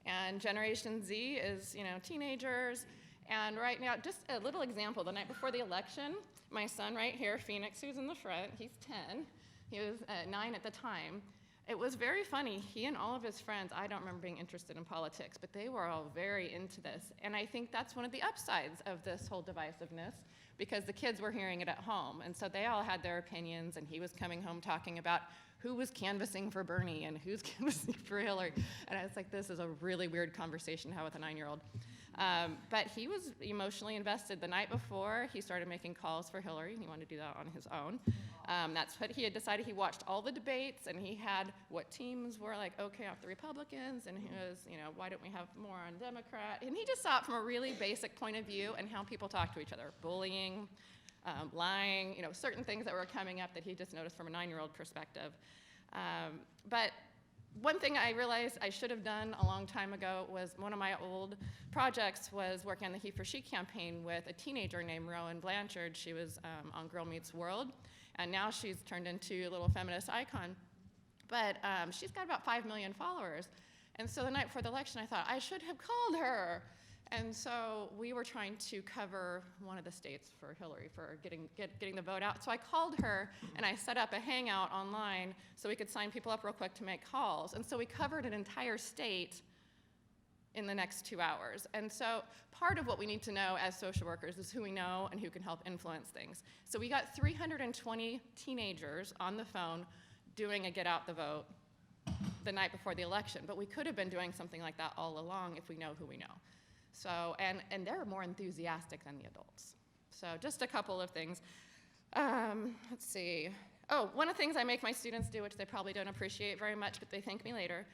G: And Generation Z is, teenagers. And right now, just a little example, the night before the election, my son right here, Phoenix, who's in the front, he's 10. He was 9 at the time. It was very funny. He and all of his friends, I don't remember being interested in politics, but they were all very into this. And I think that's one of the upsides of this whole divisiveness, because the kids were hearing it at home. And so they all had their opinions, and he was coming home talking about who was canvassing for Bernie and who's canvassing for Hillary. And I was like, this is a really weird conversation to have with a 9-year-old. But he was emotionally invested. The night before, he started making calls for Hillary. He wanted to do that on his own. That's what he had decided. He watched all the debates, and he had what teams were like, okay, off the Republicans, and he was, why don't we have more on Democrat? And he just saw it from a really basic point of view and how people talk to each other, bullying, lying, certain things that were coming up that he just noticed from a 9-year-old perspective. But one thing I realized I should have done a long time ago was one of my old projects was working on the He for She campaign with a teenager named Rowan Blanchard. She was on Girl Meets World, and now she's turned into a little feminist icon. But she's got about 5 million followers. And so the night before the election, I thought, I should have called her. And so we were trying to cover one of the states for Hillary for getting the vote out. So I called her, and I set up a hangout online so we could sign people up real quick to make calls. And so we covered an entire state in the next 2 hours. And so part of what we need to know as social workers is who we know and who can help influence things. So we got 320 teenagers on the phone doing a get out the vote the night before the election. But we could have been doing something like that all along if we know who we know. So, and they're more enthusiastic than the adults. So just a couple of things. Let's see. Oh, one of the things I make my students do, which they probably don't appreciate very much, but they thank me later.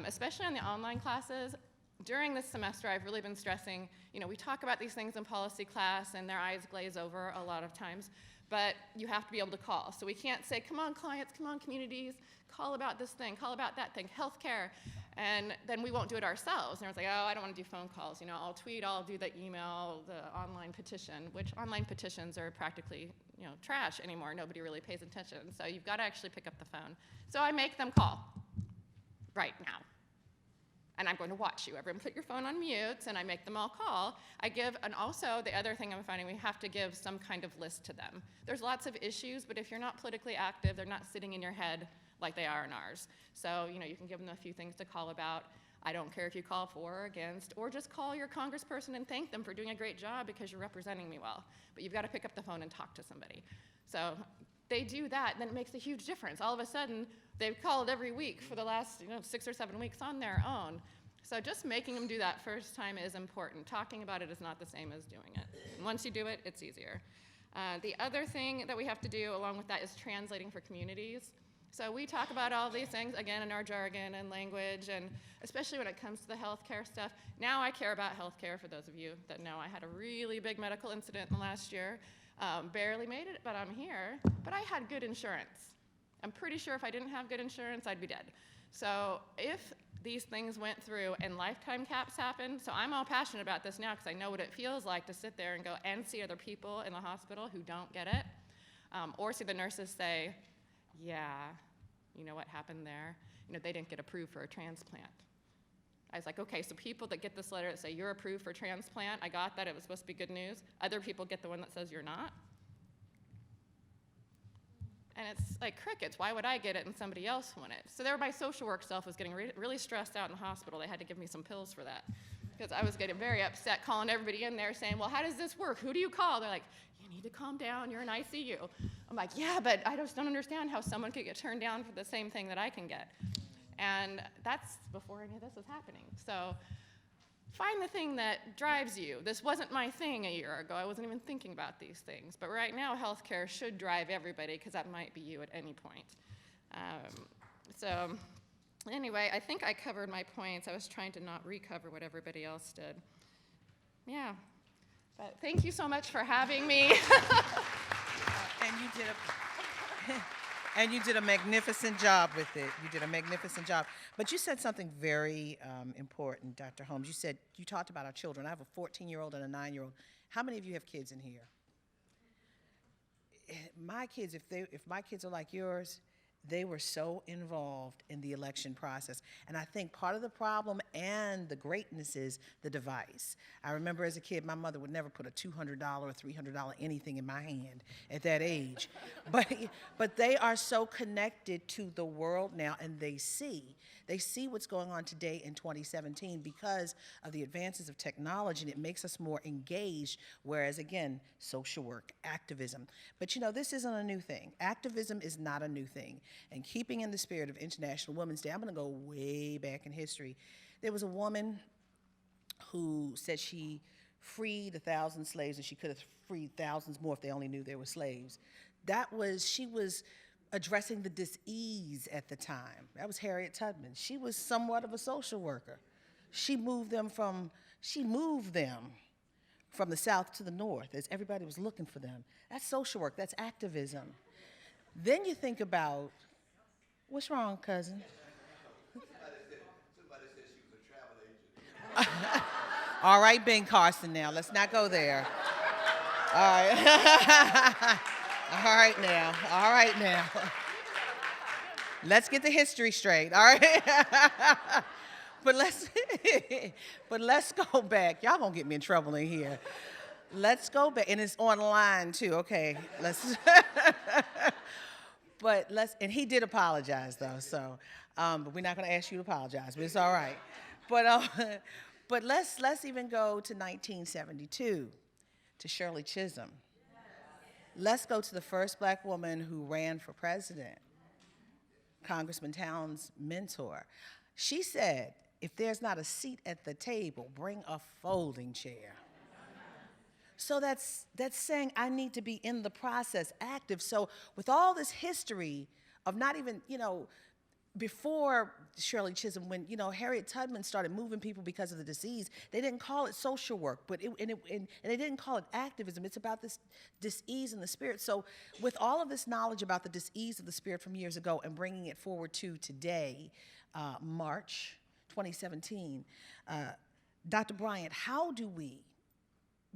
G: Especially on the online classes. During this semester, I've really been stressing, we talk about these things in policy class and their eyes glaze over a lot of times, but you have to be able to call. So we can't say, come on clients, come on communities, call about this thing, call about that thing, healthcare, and then we won't do it ourselves. And everyone's like, oh, I don't want to do phone calls. I'll tweet, I'll do the email, the online petition, which online petitions are practically, trash anymore. Nobody really pays attention. So you've got to actually pick up the phone. So I make them call right now. And I'm going to watch you. Everyone put your phone on mute, and I make them all call. And also the other thing I'm finding, we have to give some kind of list to them. There's lots of issues, but if you're not politically active, they're not sitting in your head like they are in ours. So, you can give them a few things to call about. I don't care if you call for or against, or just call your congressperson and thank them for doing a great job because you're representing me well. But you've got to pick up the phone and talk to somebody. So they do that, then it makes a huge difference. All of a sudden, they've called every week for the last 6 or 7 weeks on their own. So just making them do that first time is important. Talking about it is not the same as doing it. And once you do it, it's easier. The other thing that we have to do along with that is translating for communities. So we talk about all these things, again, in our jargon and language, and especially when it comes to the healthcare stuff. Now I care about healthcare, for those of you that know. I had a really big medical incident in the last year. Barely made it, but I'm here. But I had good insurance. I'm pretty sure if I didn't have good insurance, I'd be dead. So if these things went through and lifetime caps happened, so I'm all passionate about this now because I know what it feels like to sit there and go and see other people in the hospital who don't get it, or see the nurses say, yeah, you know what happened there? You know, they didn't get approved for a transplant. I was like, okay, so people that get this letter that say you're approved for transplant, I got that, it was supposed to be good news. Other people get the one that says you're not. And it's like crickets. Why would I get it and somebody else want it? So there, my social work self was getting really stressed out in the hospital. They had to give me some pills for that because I was getting very upset calling everybody in there saying, well, how does this work? Who do you call? They're like, you need to calm down. You're in ICU. I'm like, yeah, but I just don't understand how someone could get turned down for the same thing that I can get. And that's before any of this was happening. So find the thing that drives you. This wasn't my thing a year ago. I wasn't even thinking about these things. But right now, healthcare should drive everybody because that might be you at any point. So anyway, I think I covered my points. I was trying to not recover what everybody else did. Yeah. But thank you so much for having me.
E: And you did a magnificent job with it. You did a magnificent job. But you said something very important, Dr. Holmes. You talked about our children. I have a 14-year-old and a 9-year-old. How many of you have kids in here? My kids, if my kids are like yours, they were so involved in the election process. And I think part of the problem and the greatness is the device. I remember as a kid, my mother would never put a $200 or $300 anything in my hand at that age. But they are so connected to the world now, and they see what's going on today in 2017 because of the advances of technology, and it makes us more engaged, whereas, again, social work, activism. But, you know, this isn't a new thing. Activism is not a new thing. And keeping in the spirit of International Women's Day, I'm going to go way back in history. There was a woman who said she freed 1,000 slaves, and she could have freed thousands more if they only knew they were slaves. She was addressing the dis-ease at the time. That was Harriet Tubman. She was somewhat of a social worker. She moved them from the South to the North as everybody was looking for them. That's social work. That's activism. Then you think about, what's wrong, cousin?
D: Somebody said she was a travel agent.
E: All right, Ben Carson now. Let's not go there. All right. All right now. Let's get the history straight, all right? But let's go back. Y'all gonna get me in trouble in here. Let's go back, and it's online too, okay? And he did apologize though, so, but we're not gonna ask you to apologize, but it's all right. But let's even go to 1972, to Shirley Chisholm. Let's go to the first black woman who ran for president, Congressman Towns' mentor. She said, if there's not a seat at the table, bring a folding chair. So that's saying I need to be in the process, active. So with all this history of not even, before Shirley Chisholm, when, Harriet Tubman started moving people because of the disease, they didn't call it social work, and they didn't call it activism. It's about this dis-ease in the spirit. So with all of this knowledge about the dis-ease of the spirit from years ago and bringing it forward to today, March 2017, Dr. Bryant, how do we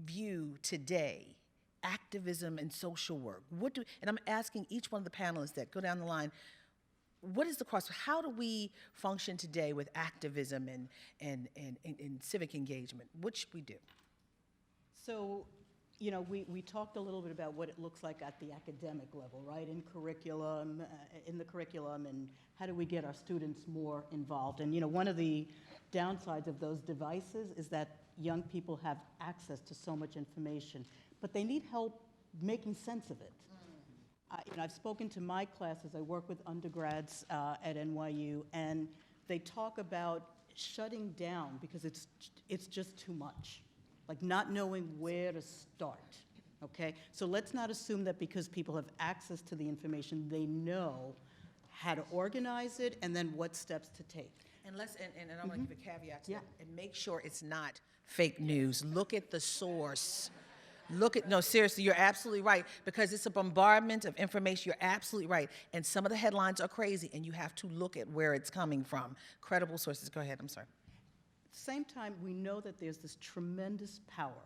E: view today activism and social work? And I'm asking each one of the panelists that go down the line, what is the cross? How do we function today with activism and civic engagement? What should we do?
B: So, we talked a little bit about what it looks like at the academic level, right? In the curriculum, and how do we get our students more involved? And, one of the downsides of those devices is that young people have access to so much information, but they need help making sense of it. I've spoken to my classes. I work with undergrads at NYU, and they talk about shutting down because it's just too much, like not knowing where to start, okay? So let's not assume that because people have access to the information, they know how to organize it, and then what steps to take.
E: And I'm going to give a caveat to
B: Yeah.
E: that. And make sure it's not fake news. Look at the source. No, seriously, you're absolutely right, because it's a bombardment of information. You're absolutely right. And some of the headlines are crazy, and you have to look at where it's coming from. Credible sources. Go ahead, I'm sorry.
B: At the same time, we know that there's this tremendous power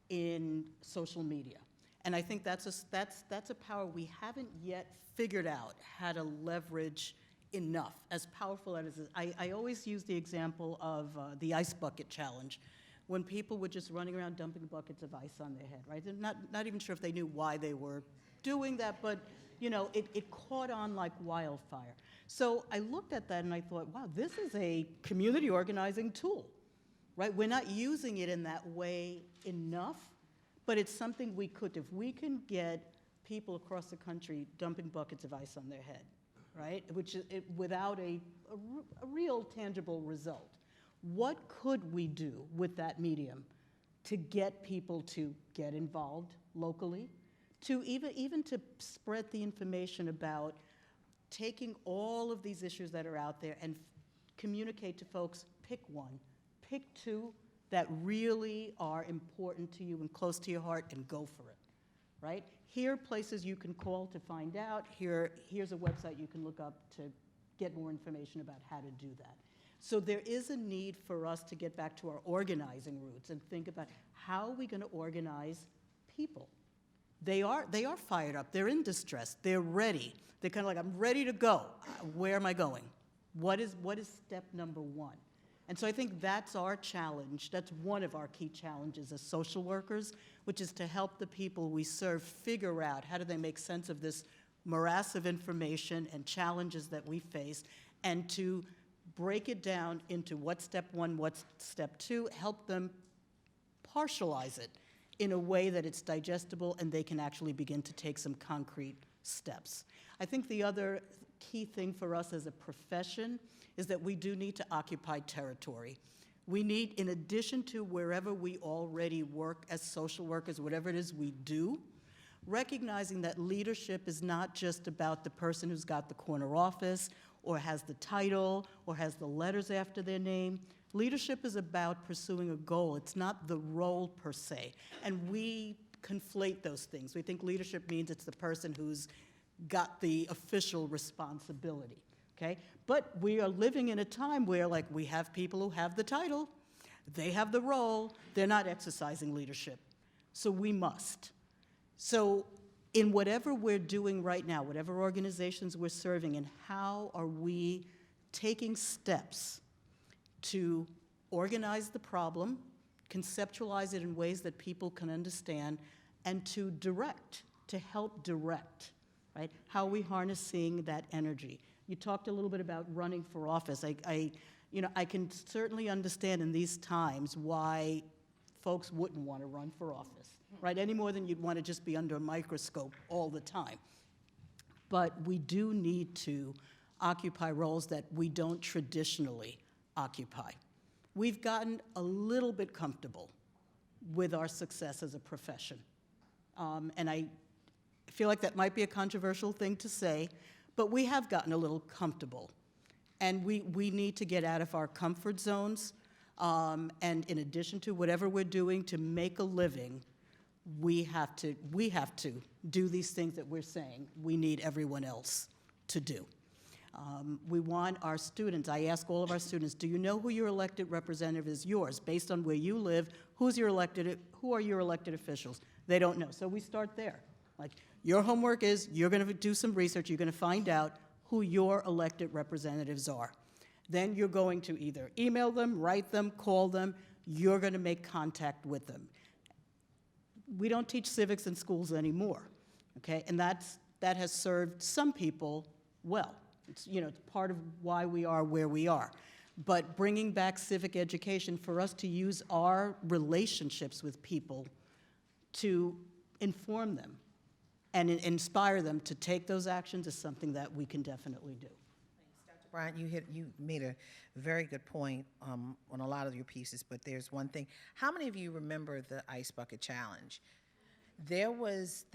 B: in social media. And I think that's a power we haven't yet figured out how to leverage enough, as powerful as it is. I always use the example of the ice bucket challenge, when people were just running around dumping buckets of ice on their head, right? They're not even sure if they knew why they were doing that, but you know, it caught on like wildfire. So I looked at that and I thought, wow, this is a community organizing tool, right? We're not using it in that way enough, but it's something we could. If we can get people across the country dumping buckets of ice on their head, right, which is without a real tangible result, what could we do with that medium to get people to get involved locally, to even to spread the information about taking all of these issues that are out there and communicate to folks, pick one, pick two that really are important to you and close to your heart, and go for it, right? Here are places you can call to find out. Here's a website you can look up to get more information about how to do that. So there is a need for us to get back to our organizing roots and think about how are we going to organize people. They are fired up. They're in distress. They're ready. They're kind of like, I'm ready to go. Where am I going? What is step number one? And so I think that's our challenge. That's one of our key challenges as social workers, which is to help the people we serve figure out how do they make sense of this morass of information and challenges that we face, and to break it down into what's step one, what's step two, help them partialize it in a way that it's digestible and they can actually begin to take some concrete steps. I think the other key thing for us as a profession is that we do need to occupy territory. We need, in addition to wherever we already work as social workers, whatever it is we do, recognizing that leadership is not just about the person who's got the corner office or has the title or has the letters after their name. Leadership is about pursuing a goal. It's not the role per se. And we conflate those things. We think leadership means it's the person who's got the official responsibility, okay? But we are living in a time where, like, we have people who have the title, they have the role, they're not exercising leadership. So we must. So in whatever we're doing right now, whatever organizations we're serving, and how are we taking steps to organize the problem, conceptualize it in ways that people can understand, and to direct, to help direct, right? How are we harnessing that energy? You talked a little bit about running for office. I can certainly understand in these times why folks wouldn't want to run for office, right? Any more than you'd want to just be under a microscope all the time. But we do need to occupy roles that we don't traditionally occupy. We've gotten a little bit comfortable with our success as a profession. And I feel like that might be a controversial thing to say, but we have gotten a little comfortable. And we need to get out of our comfort zones. And in addition to whatever we're doing to make a living, we have to do these things that we're saying we need everyone else to do. We want our students, I ask all of our students, do you know who your elected representative is? Yours, based on where you live, who are your elected officials? They don't know, so we start there. Like, your homework is, you're gonna do some research, you're gonna find out who your elected representatives are. Then you're going to either email them, write them, call them, you're gonna make contact with them. We don't teach civics in schools anymore, okay? And that has served some people well. It's part of why we are where we are. But bringing back civic education for us to use our relationships with people to inform them and inspire them to take those actions is something that we can definitely do.
E: Thanks, Dr. Bryant. You made a very good point on a lot of your pieces, but there's one thing. How many of you remember the Ice Bucket Challenge? There was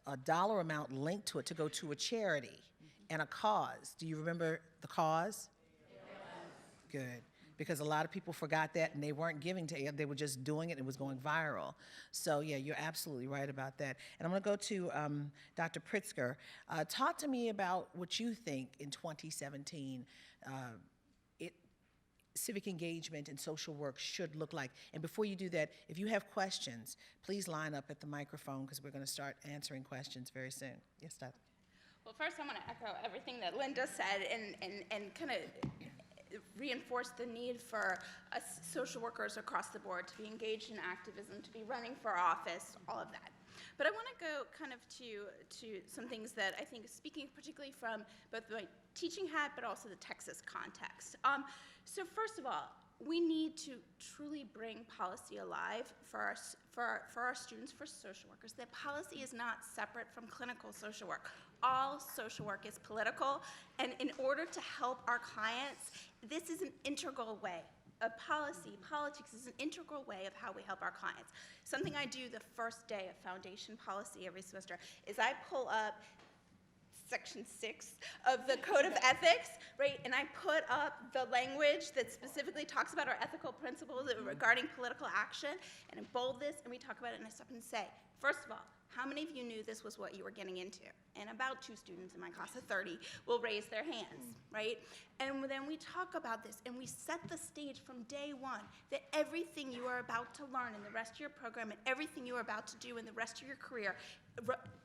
E: a dollar amount linked to it to go to a charity. and a cause. Do you remember the cause? Good, because a lot of people forgot that and they weren't giving to it, they were just doing it and it was going viral. So yeah, you're absolutely right about that. And I'm gonna go to Dr. Pritzker. Talk to me about what you think in 2017 civic engagement and social work should look like. And before you do that, if you have questions, please line up at the microphone because we're gonna start answering questions very soon. Yes, Dr.
C: Well, first I want to echo everything that Linda said and kind of reinforce the need for us social workers across the board to be engaged in activism, to be running for office, all of that. But I want to go kind of to some things that I think, speaking particularly from both my teaching hat, but also the Texas context. So first of all, we need to truly bring policy alive for our students, for social workers. That policy is not separate from clinical social work. All social work is political, and in order to help our clients, this is an integral way of policy. Politics is an integral way of how we help our clients. Something I do the first day of foundation policy every semester is I pull up Section 6 of the Code of Ethics, right? And I put up the language that specifically talks about our ethical principles regarding political action, and I bold this, and we talk about it, and I stop and say, first of all, how many of you knew this was what you were getting into? And about 2 students in my class of 30 will raise their hands, right? And then we talk about this, and we set the stage from day one that everything you are about to learn in the rest of your program and everything you are about to do in the rest of your career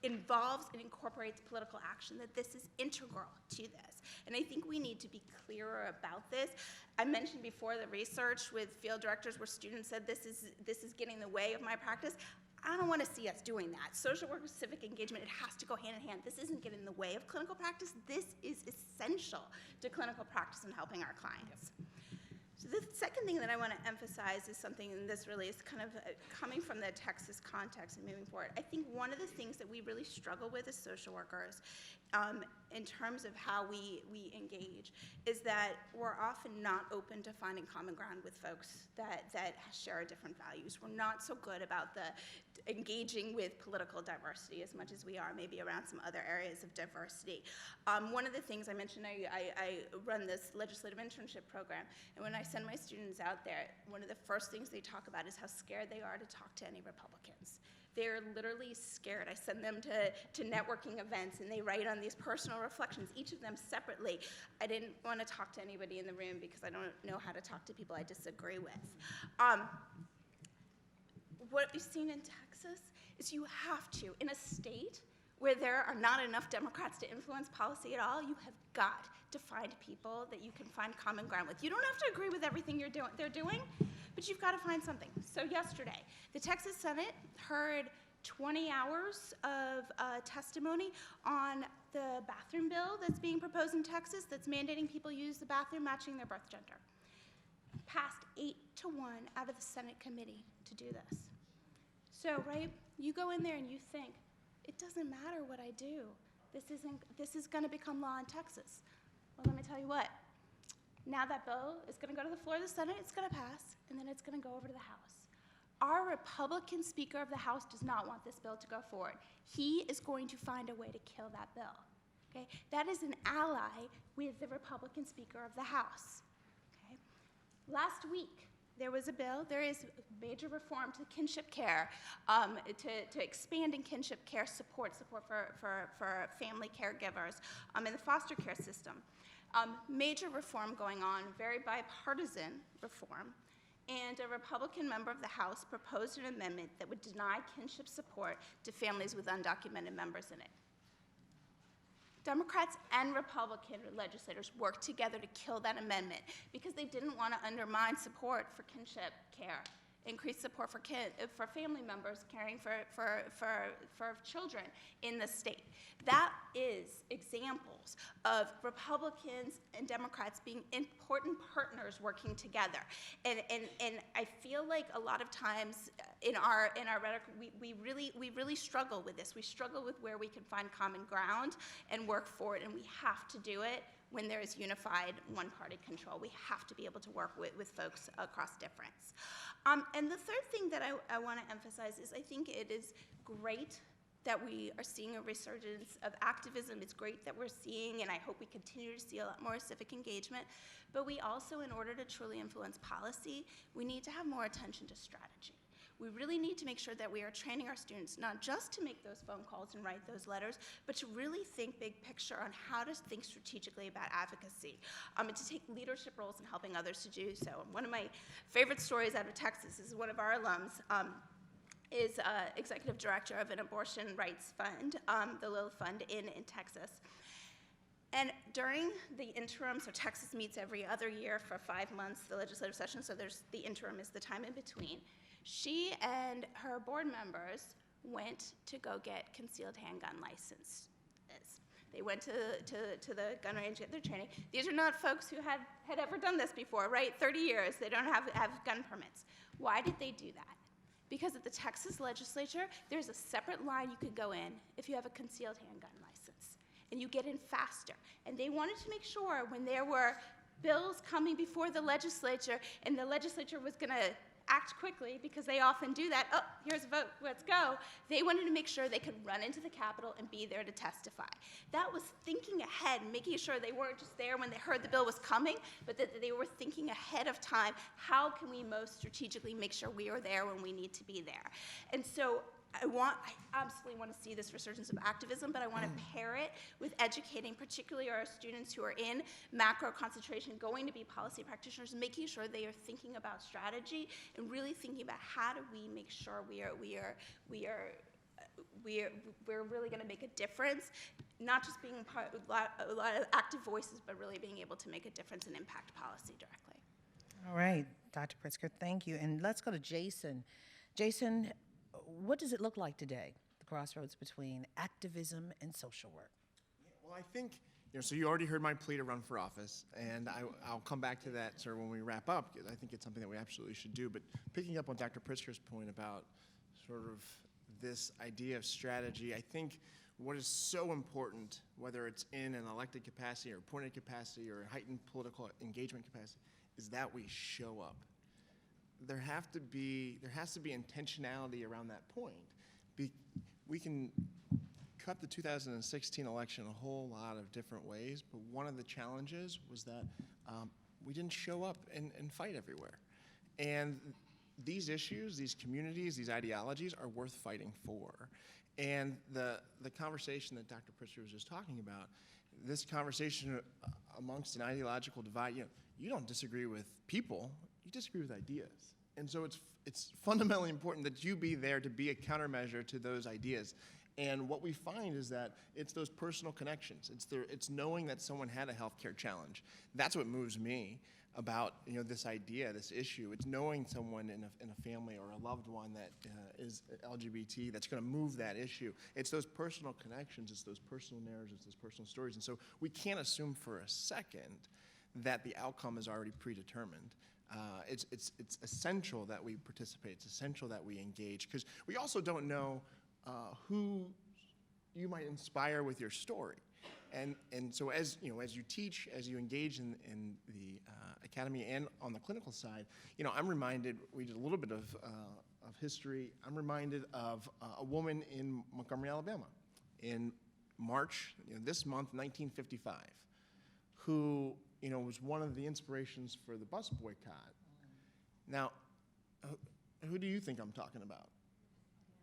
C: involves and incorporates political action, that this is integral to this. And I think we need to be clearer about this. I mentioned before the research with field directors where students said this is getting in the way of my practice. I don't want to see us doing that. Social work with civic engagement, it has to go hand in hand. This isn't getting in the way of clinical practice. This is essential to clinical practice and helping our clients. So the second thing that I want to emphasize is something, and this really is kind of coming from the Texas context and moving forward. I think one of the things that we really struggle with as social workers in terms of how we engage is that we're often not open to finding common ground with folks that share different values. We're not so good about the engaging with political diversity as much as we are maybe around some other areas of diversity. One of the things I mentioned, I run this legislative internship program, and when I send my students out there, one of the first things they talk about is how scared they are to talk to any Republicans. They're literally scared. I send them to networking events, and they write on these personal reflections, each of them separately. I didn't want to talk to anybody in the room because I don't know how to talk to people I disagree with. What we've seen in Texas is you have to, in a state where there are not enough Democrats to influence policy at all, you have got to find people that you can find common ground with. You don't have to agree with everything they're doing, but you've got to find something. So yesterday, the Texas Senate heard 20 hours of testimony on the bathroom bill that's being proposed in Texas that's mandating people use the bathroom matching their birth gender. Passed 8-1 out of the Senate committee to do this. So, right, you go in there and you think, it doesn't matter what I do. This is going to become law in Texas. Well, let me tell you what. Now that bill is going to go to the floor of the Senate, it's going to pass, and then it's going to go over to the House. Our Republican Speaker of the House does not want this bill to go forward. He is going to find a way to kill that bill. Okay? That is an ally with the Republican Speaker of the House. Okay? Last week, there was a bill, there is major reform to kinship care, to expanding kinship care support for family caregivers in the foster care system. Major reform going on, very bipartisan reform, and a Republican member of the House proposed an amendment that would deny kinship support to families with undocumented members in it. Democrats and Republican legislators worked together to kill that amendment because they didn't want to undermine support for kinship care, increase support for family members caring for children in the state. That is examples of Republicans and Democrats being important partners working together. And I feel like a lot of times in our rhetoric, we really struggle with this. We struggle with where we can find common ground and work for it, and we have to do it when there is unified one-party control. We have to be able to work with folks across difference. And the third thing that I want to emphasize is I think it is great that we are seeing a resurgence of activism. It's great that we're seeing, and I hope we continue to see a lot more civic engagement. But we also, in order to truly influence policy, we need to have more attention to strategy. We really need to make sure that we are training our students not just to make those phone calls and write those letters, but to really think big picture on how to think strategically about advocacy, and to take leadership roles in helping others to do so. One of my favorite stories out of Texas is one of our alums, is executive director of an abortion rights fund, the Lil Fund in Texas. And during the interim, so Texas meets every other year for 5 months, the legislative session, so the interim is the time in between. She and her board members went to go get concealed handgun licenses. They went to the gun range, get their training. These are not folks who had ever done this before, right? 30 years, they don't have gun permits. Why did they do that? Because at the Texas legislature, there's a separate line you could go in if you have a concealed handgun license, and you get in faster. And they wanted to make sure when there were bills coming before the legislature, and the legislature was gonna act quickly, because they often do that, oh, here's a vote, let's go. They wanted to make sure they could run into the Capitol and be there to testify. That was thinking ahead, making sure they weren't just there when they heard the bill was coming, but that they were thinking ahead of time, how can we most strategically make sure we are there when we need to be there? And so I absolutely want to see this resurgence of activism, but I want to pair it with educating, particularly our students who are in macro concentration, going to be policy practitioners, making sure they are thinking about strategy and really thinking about how do we make sure we're really going to make a difference, not just being a lot of active voices, but really being able to make a difference and impact policy directly.
E: All right, Dr. Pritzker, thank you. And let's go to Jason. Jason, what does it look like today, the crossroads between activism and social work?
F: Well, I think, so you already heard my plea to run for office, and I'll come back to that sort of when we wrap up, because I think it's something that we absolutely should do. But picking up on Dr. Pritzker's point about sort of this idea of strategy, I think what is so important, whether it's in an elected capacity or appointed capacity or heightened political engagement capacity, is that we show up. There has to be intentionality around that point. We can cut the 2016 election a whole lot of different ways, but one of the challenges was that we didn't show up and fight everywhere. And these issues, these communities, these ideologies are worth fighting for. And the conversation that Dr. Pritzker was just talking about, this conversation amongst an ideological divide, you don't disagree with people, you disagree with ideas. And so it's fundamentally important that you be there to be a countermeasure to those ideas. And what we find is that it's those personal connections. It's knowing that someone had a healthcare challenge. That's what moves me about this idea, this issue. It's knowing someone in a family or a loved one that is LGBT that's going to move that issue. It's those personal connections. It's those personal narratives. It's those personal stories. And so we can't assume for a second that the outcome is already predetermined. It's essential that we participate. It's essential that we engage, because we also don't know who you might inspire with your story. And so as you teach, as you engage in the academy and on the clinical side, I'm reminded, we did a little bit of history. I'm reminded of a woman in Montgomery, Alabama, in March, this month, 1955, who was one of the inspirations for the bus boycott. Now, who do you think I'm talking about?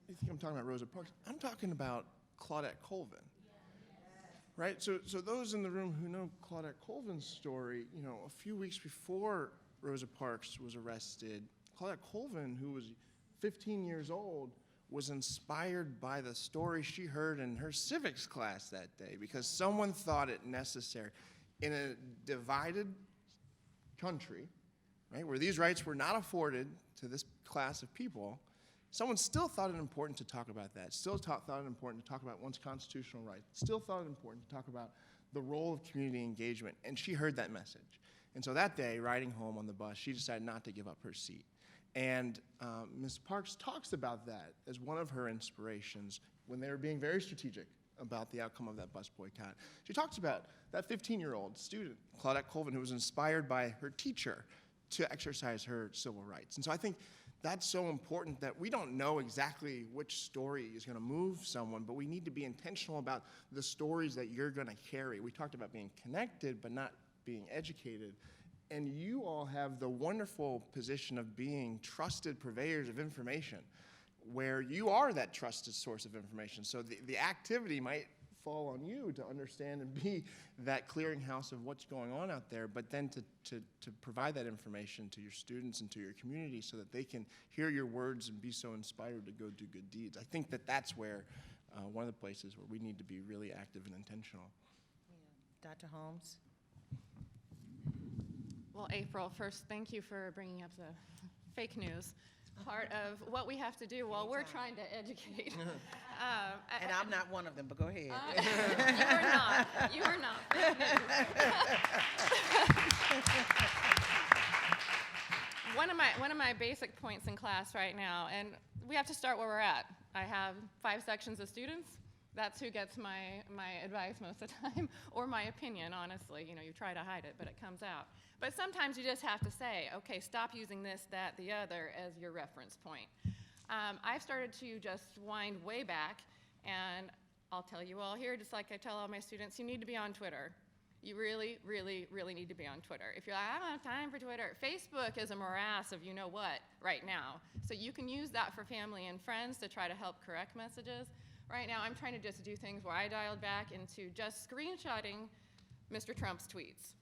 F: You think I'm talking about Rosa Parks? I'm talking about Claudette Colvin. Right? So those in the room who know Claudette Colvin's story, a few weeks before Rosa Parks was arrested, Claudette Colvin, who was 15 years old, was inspired by the story she heard in her civics class that day, because someone thought it necessary. In a divided country, right, where these rights were not afforded to this class of people, someone still thought it important to talk about that, still thought it important to talk about one's constitutional rights, still thought it important to talk about the role of community engagement, and she heard that message. And so that day, riding home on the bus, she decided not to give up her seat. And Ms. Parks talks about that as one of her inspirations when they were being very strategic about the outcome of that bus boycott. She talks about that 15-year-old student, Claudette Colvin, who was inspired by her teacher to exercise her civil rights. And so I think that's so important that we don't know exactly which story is going to move someone, but we need to be intentional about the stories that you're going to carry. We talked about being connected, but not being educated. And you all have the wonderful position of being trusted purveyors of information, where you are that trusted source of information. So the activity might fall on you to understand and be that clearinghouse of what's going on out there, but then to provide that information to your students and to your community so that they can hear your words and be so inspired to go do good deeds. I think that that's where one of the places where we need to be really active and intentional.
E: Yeah. Dr. Holmes?
G: Well, April, first, thank you for bringing up the fake news part of what we have to do while we're trying to educate.
E: And I'm not one of them, but go ahead.
G: You are not. One of my basic points in class right now, and we have to start where we're at. I have 5 sections of students. That's who gets my advice most of the time, or my opinion, honestly. You know, you try to hide it, but it comes out. But sometimes you just have to say, okay, stop using this, that, the other as your reference point. I've started to just wind way back, and I'll tell you all here, just like I tell all my students, you need to be on Twitter. You really, really, really need to be on Twitter. If you're like, I don't have time for Twitter, Facebook is a morass of you-know-what right now. So you can use that for family and friends to try to help correct messages. Right now, I'm trying to just do things where I dialed back into just screenshotting Mr. Trump's tweets.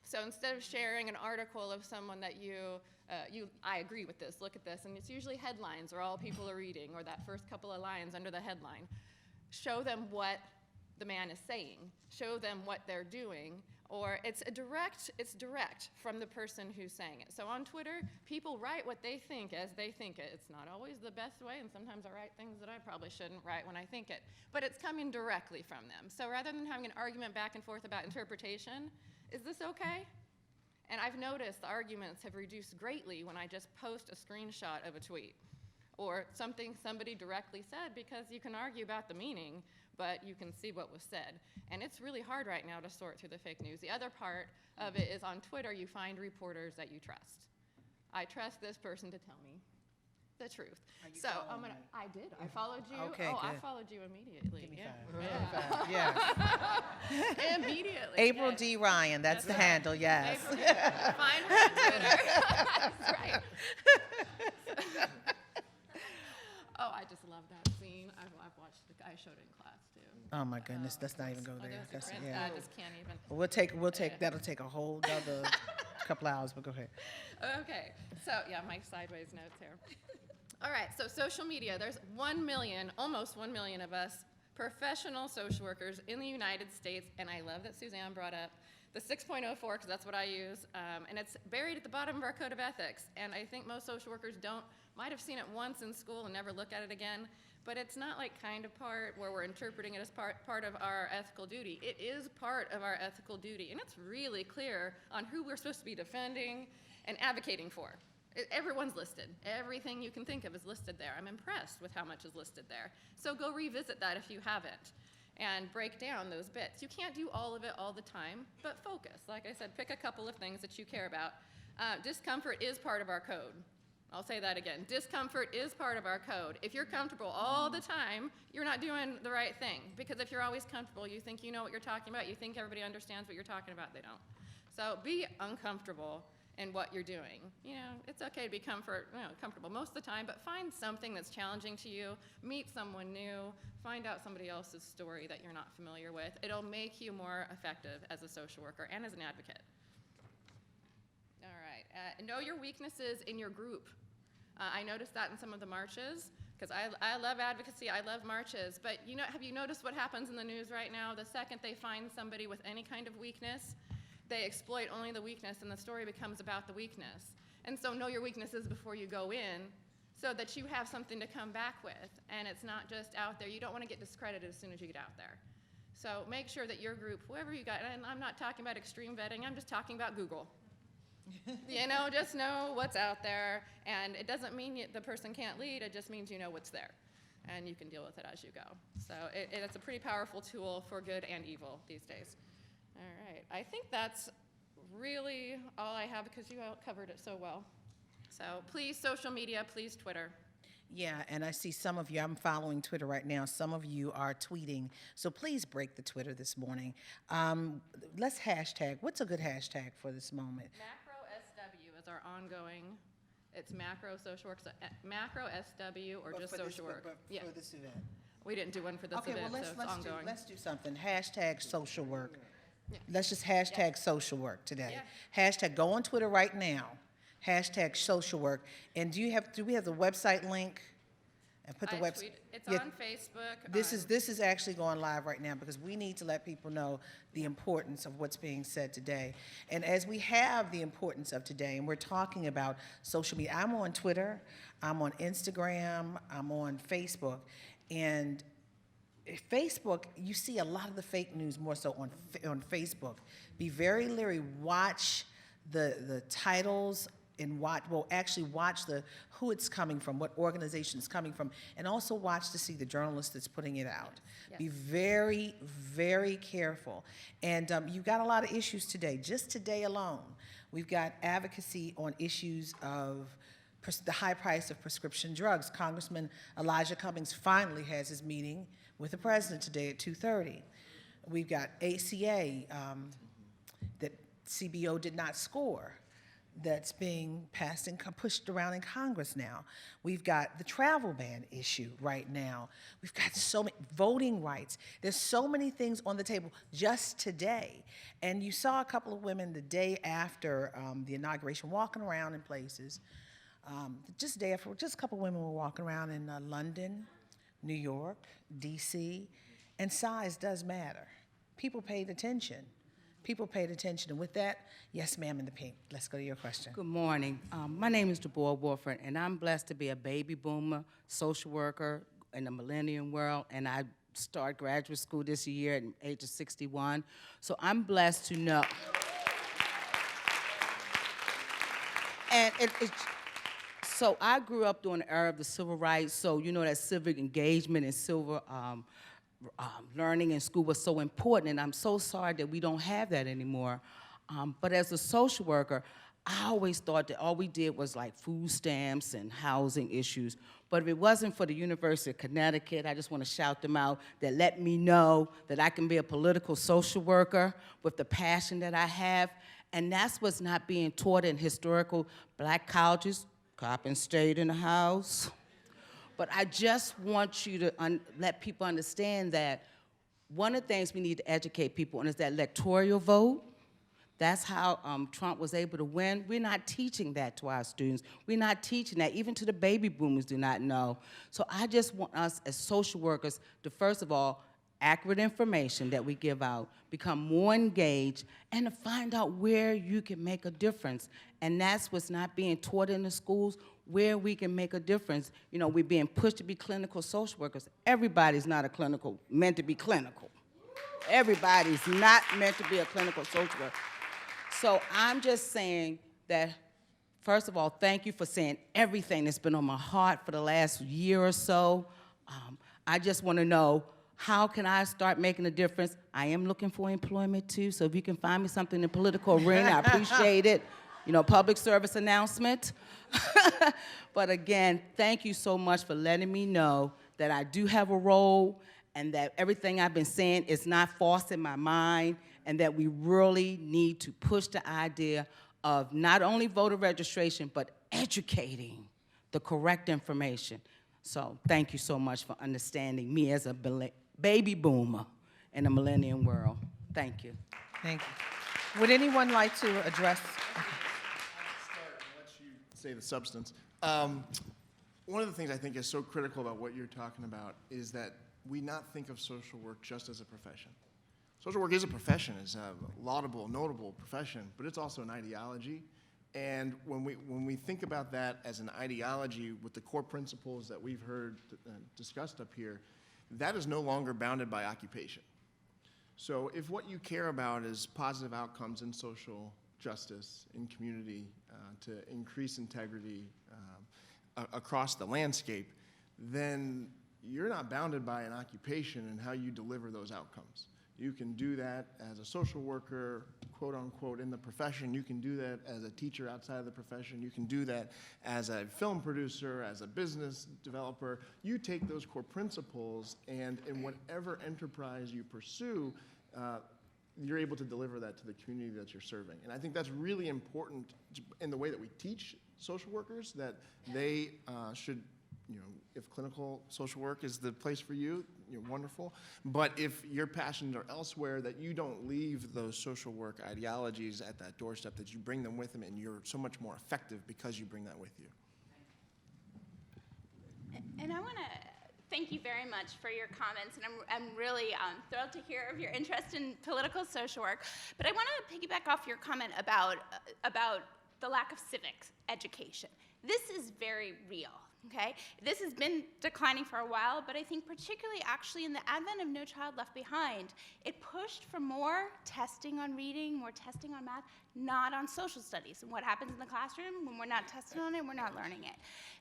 G: So instead of sharing an article of someone that I agree with this, look at this, and it's usually headlines or all people are reading or that first couple of lines under the headline, show them what the man is saying, show them what they're doing, or it's direct from the person who's saying it. So on Twitter, people write what they think as they think it. It's not always the best way, and sometimes I write things that I probably shouldn't write when I think it, but it's coming directly from them. So rather than having an argument back and forth about interpretation, is this okay? And I've noticed the arguments have reduced greatly when I just post a screenshot of a tweet or something somebody directly said, because you can argue about the meaning, but you can see what was said. And it's really hard right now to sort through the fake news. The other part of it is on Twitter, you find reporters that you trust. I trust this person to tell me the truth. So I'm gonna. I did. I followed you.
E: Okay,
G: oh,
E: good.
G: I followed you immediately.
E: Give me
G: Yeah.
E: 5. Yeah.
G: Immediately.
E: April
G: yes.
E: D. Ryan, that's the
G: right.
E: handle, yes.
G: April, find her on Twitter. That's right. Oh, I just love that scene. I've watched it. I showed it in class too.
E: Oh my goodness, let's not even go there.
G: There's
E: That's,
G: the print.
E: yeah.
G: I just can't even.
E: We'll take,
G: Yeah.
E: that'll take a whole other couple hours, but go ahead.
G: Okay, so yeah, my sideways notes here. All right, so social media, there's 1 million, almost 1 million of us professional social workers in the United States, and I love that Suzanne brought up the 6.04, because that's what I use, and it's buried at the bottom of our code of ethics, and I think most social workers might have seen it once in school and never look at it again, but it's not like kind of part where we're interpreting it as part of our ethical duty. It is part of our ethical duty, and it's really clear on who we're supposed to be defending and advocating for. Everyone's listed. Everything you can think of is listed there. I'm impressed with how much is listed there. So go revisit that if you haven't and break down those bits. You can't do all of it all the time, but focus. Like I said, pick a couple of things that you care about. Discomfort is part of our code. I'll say that again. Discomfort is part of our code. If you're comfortable all the time, you're not doing the right thing. Because if you're always comfortable, you think you know what you're talking about, you think everybody understands what you're talking about, they don't. So be uncomfortable in what you're doing. You know, it's okay to be comfortable most of the time, but find something that's challenging to you, meet someone new, find out somebody else's story that you're not familiar with. It'll make you more effective as a social worker and as an advocate. All right, know your weaknesses in your group. I noticed that in some of the marches, because I love advocacy, I love marches, but have you noticed what happens in the news right now? The second they find somebody with any kind of weakness, they exploit only the weakness, and the story becomes about the weakness. And so know your weaknesses before you go in, so that you have something to come back with, and it's not just out there. You don't want to get discredited as soon as you get out there. So make sure that your group, whoever you got, and I'm not talking about extreme vetting, I'm just talking about Google. Just know what's out there, and it doesn't mean the person can't lead, it just means you know what's there, and you can deal with it as you go. So it's a pretty powerful tool for good and evil these days. All right, I think that's really all I have, because you all covered it so well. So please, social media, please, Twitter.
E: Yeah, and I see some of you, I'm following Twitter right now, some of you are tweeting, so please break the Twitter this morning. Let's hashtag, what's a good hashtag for this moment?
G: Macro SW is our ongoing, it's macro social work, so macro SW or just social work. Yeah,
E: For this event.
G: we didn't do one for this
E: Okay,
G: event,
E: well,
G: so it's ongoing.
E: let's do something, hashtag social work.
G: Yeah.
E: Let's just hashtag social work today.
G: Yeah.
E: Hashtag, go on Twitter right now, hashtag social work. And do we have the website link? And put the website.
G: It's
E: Yeah.
G: on Facebook.
E: This is actually going live right now because we need to let people know the importance of what's being said today. And as we have the importance of today, and we're talking about social media, I'm on Twitter, I'm on Instagram, I'm on Facebook, and Facebook, you see a lot of the fake news more so on Facebook. Be very leery. Watch the titles and watch who it's coming from, what organization it's coming from, and also watch to see the journalist that's putting it out.
G: Yes.
E: Be very, very careful. And you've got a lot of issues today. Just today alone, we've got advocacy on issues of the high price of prescription drugs. Congressman Elijah Cummings finally has his meeting with the president today at 2:30. We've got ACA that CBO did not score, that's being passed and pushed around in Congress now. We've got the travel ban issue right now. We've got so many voting rights. There's so many things on the table just today. And you saw a couple of women the day after the inauguration walking around in places. Just a day after, just a couple of women were walking around in London, New York, DC, and size does matter. People paid attention. People paid attention. And with that, yes, ma'am, in the pink. Let's go to your question.
H: Good morning. My name is Dworak-Peck, and I'm blessed to be a baby boomer, social worker in the millennium world, and I start graduate school this year at the age of 61. So I'm blessed to know. And so I grew up during the era of the civil rights, so you know that civic engagement and civil learning in school was so important, and I'm so sorry that we don't have that anymore. But as a social worker, I always thought that all we did was like food stamps and housing issues. But if it wasn't for the University of Connecticut, I just want to shout them out, that let me know that I can be a political social worker with the passion that I have. And that's what's not being taught in historical black colleges. Coppin State in the house. But I just want you to let people understand that one of the things we need to educate people on is that electoral vote. That's how Trump was able to win. We're not teaching that to our students. We're not teaching that. Even to the baby boomers do not know. So I just want us as social workers to, first of all, accurate information that we give out, become more engaged, and to find out where you can make a difference. And that's what's not being taught in the schools, where we can make a difference. You know, we're being pushed to be clinical social workers. Everybody's not meant to be clinical. Everybody's not meant to be a clinical social worker. So I'm just saying that, first of all, thank you for saying everything that's been on my heart for the last year or so. I just want to know, how can I start making a difference? I am looking for employment too, so if you can find me something in the political arena, I appreciate it. You know, public service announcement. But again, thank you so much for letting me know that I do have a role and that everything I've been saying is not false in my mind, and that we really need to push the idea of not only voter registration, but educating the correct information. So thank you so much for understanding me as a baby boomer in a millennium world. Thank you.
E: Thank you. Would anyone like to address?
F: I'll let you say the substance. One of the things I think is so critical about what you're talking about is that we not think of social work just as a profession. Social work is a profession, it's a laudable, notable profession, but it's also an ideology. And when we think about that as an ideology with the core principles that we've heard discussed up here, that is no longer bounded by occupation. So if what you care about is positive outcomes in social justice, in community, to increase integrity across the landscape, then you're not bounded by an occupation and how you deliver those outcomes. You can do that as a social worker, quote unquote, in the profession. You can do that as a teacher outside of the profession. You can do that as a film producer, as a business developer. You take those core principles, and in whatever enterprise you pursue, you're able to deliver that to the community that you're serving. And I think that's really important in the way that we teach social workers, that they should, if clinical social work is the place for you, you're wonderful. But if your passions are elsewhere, that you don't leave those social work ideologies at that doorstep, that you bring them with them, and you're so much more effective because you bring that with you.
C: And I want to thank you very much for your comments, and I'm really thrilled to hear of your interest in political social work. But I want to piggyback off your comment about the lack of civics education. This is very real. Okay, this has been declining for a while, but I think particularly actually in the advent of No Child Left Behind, it pushed for more testing on reading, more testing on math, not on social studies. And what happens in the classroom when we're not testing on it, we're not learning it.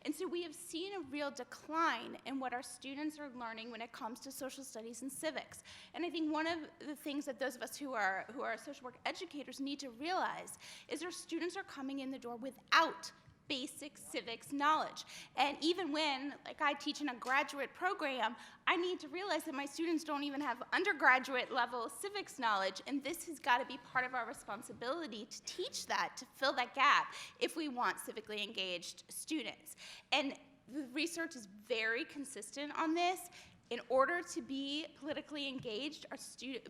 C: And so we have seen a real decline in what our students are learning when it comes to social studies and civics. And I think one of the things that those of us who are social work educators need to realize is our students are coming in the door without basic civics knowledge. And even when, like, I teach in a graduate program, I need to realize that my students don't even have undergraduate level civics knowledge, and this has got to be part of our responsibility to teach that, to fill that gap if we want civically engaged students. And the research is very consistent on this. In order to be politically engaged,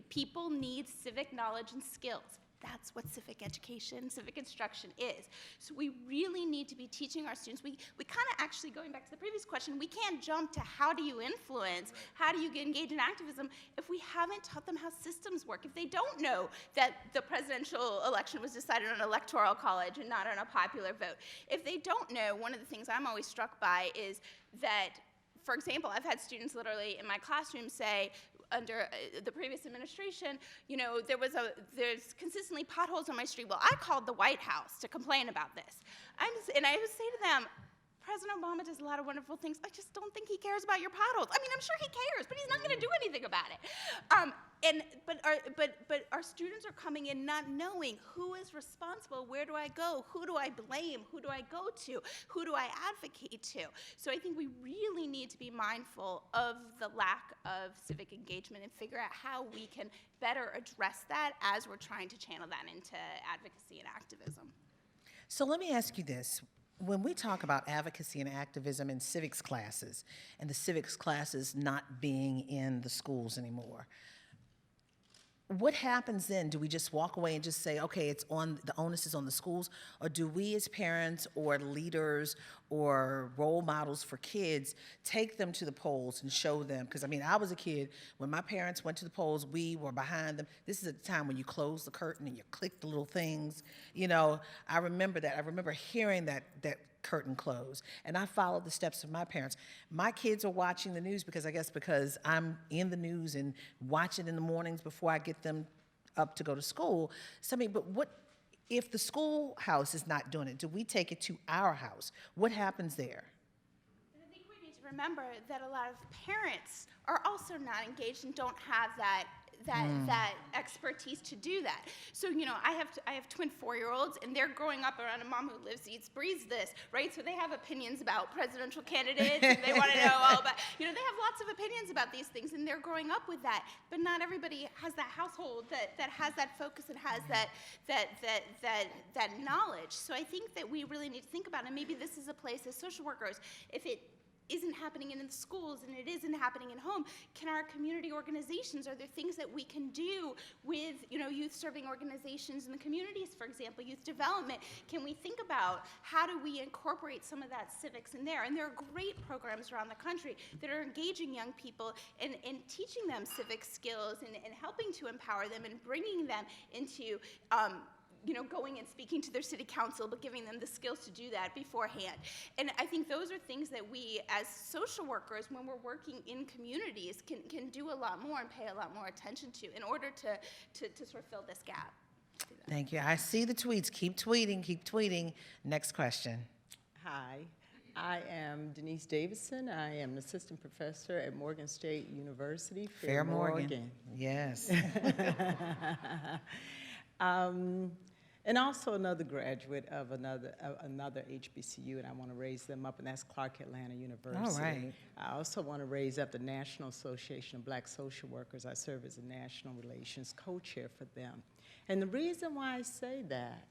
C: people need civic knowledge and skills. That's what civic education, civic instruction is. So we really need to be teaching our students. We kind of actually, going back to the previous question, we can't jump to how do you influence, how do you get engaged in activism if we haven't taught them how systems work, if they don't know that the presidential election was decided on an electoral college and not on a popular vote. If they don't know, one of the things I'm always struck by is that, for example, I've had students literally in my classroom say, under the previous administration, there's consistently potholes on my street. Well, I called the White House to complain about this. And I would say to them, President Obama does a lot of wonderful things. I just don't think he cares about your potholes. I mean, I'm sure he cares, but he's not going to do anything about it. But our students are coming in not knowing who is responsible, where do I go, who do I blame, who do I go to, who do I advocate to. So I think we really need to be mindful of the lack of civic engagement and figure out how we can better address that as we're trying to channel that into advocacy and activism.
E: So let me ask you this. When we talk about advocacy and activism in civics classes, and the civics classes not being in the schools anymore, what happens then? Do we just walk away and just say, okay, the onus is on the schools? Or do we as parents or leaders or role models for kids take them to the polls and show them? Because, I mean, I was a kid. When my parents went to the polls, we were behind them. This is a time when you close the curtain and you click the little things. I remember that. I remember hearing that curtain close, and I followed the steps of my parents. My kids are watching the news because I'm in the news and watch it in the mornings before I get them up to go to school. So, I mean, but what if the schoolhouse is not doing it? Do we take it to our house? What happens there?
C: And I think we need to remember that a lot of parents are also not engaged and don't have that expertise to do that. So, I have twin 4-year-olds, and they're growing up around a mom who lives, eats, breathes this, right? So they have opinions about presidential candidates, and they want to know all about, they have lots of opinions about these things, and they're growing up with that. But not everybody has that household that has that focus and has that knowledge. So I think that we really need to think about it. And maybe this is a place as social workers, if it isn't happening in the schools and it isn't happening in home, can our community organizations, are there things that we can do with youth serving organizations in the communities, for example, youth development? Can we think about how do we incorporate some of that civics in there? And there are great programs around the country that are engaging young people and teaching them civic skills and helping to empower them and bringing them into going and speaking to their city council, but giving them the skills to do that beforehand. And I think those are things that we, as social workers, when we're working in communities, can do a lot more and pay a lot more attention to in order to sort of fill this gap.
E: Thank you. I see the tweets. Keep tweeting. Keep tweeting. Next question.
I: Hi. I am Denise Davison. I am an assistant professor at Morgan State University.
E: Fair Morgan. Yes.
I: And also another graduate of another HBCU, and I want to raise them up, and that's Clark Atlanta University.
E: All right.
I: I also want to raise up the National Association of Black Social Workers. I serve as a national relations co-chair for them. And the reason why I say that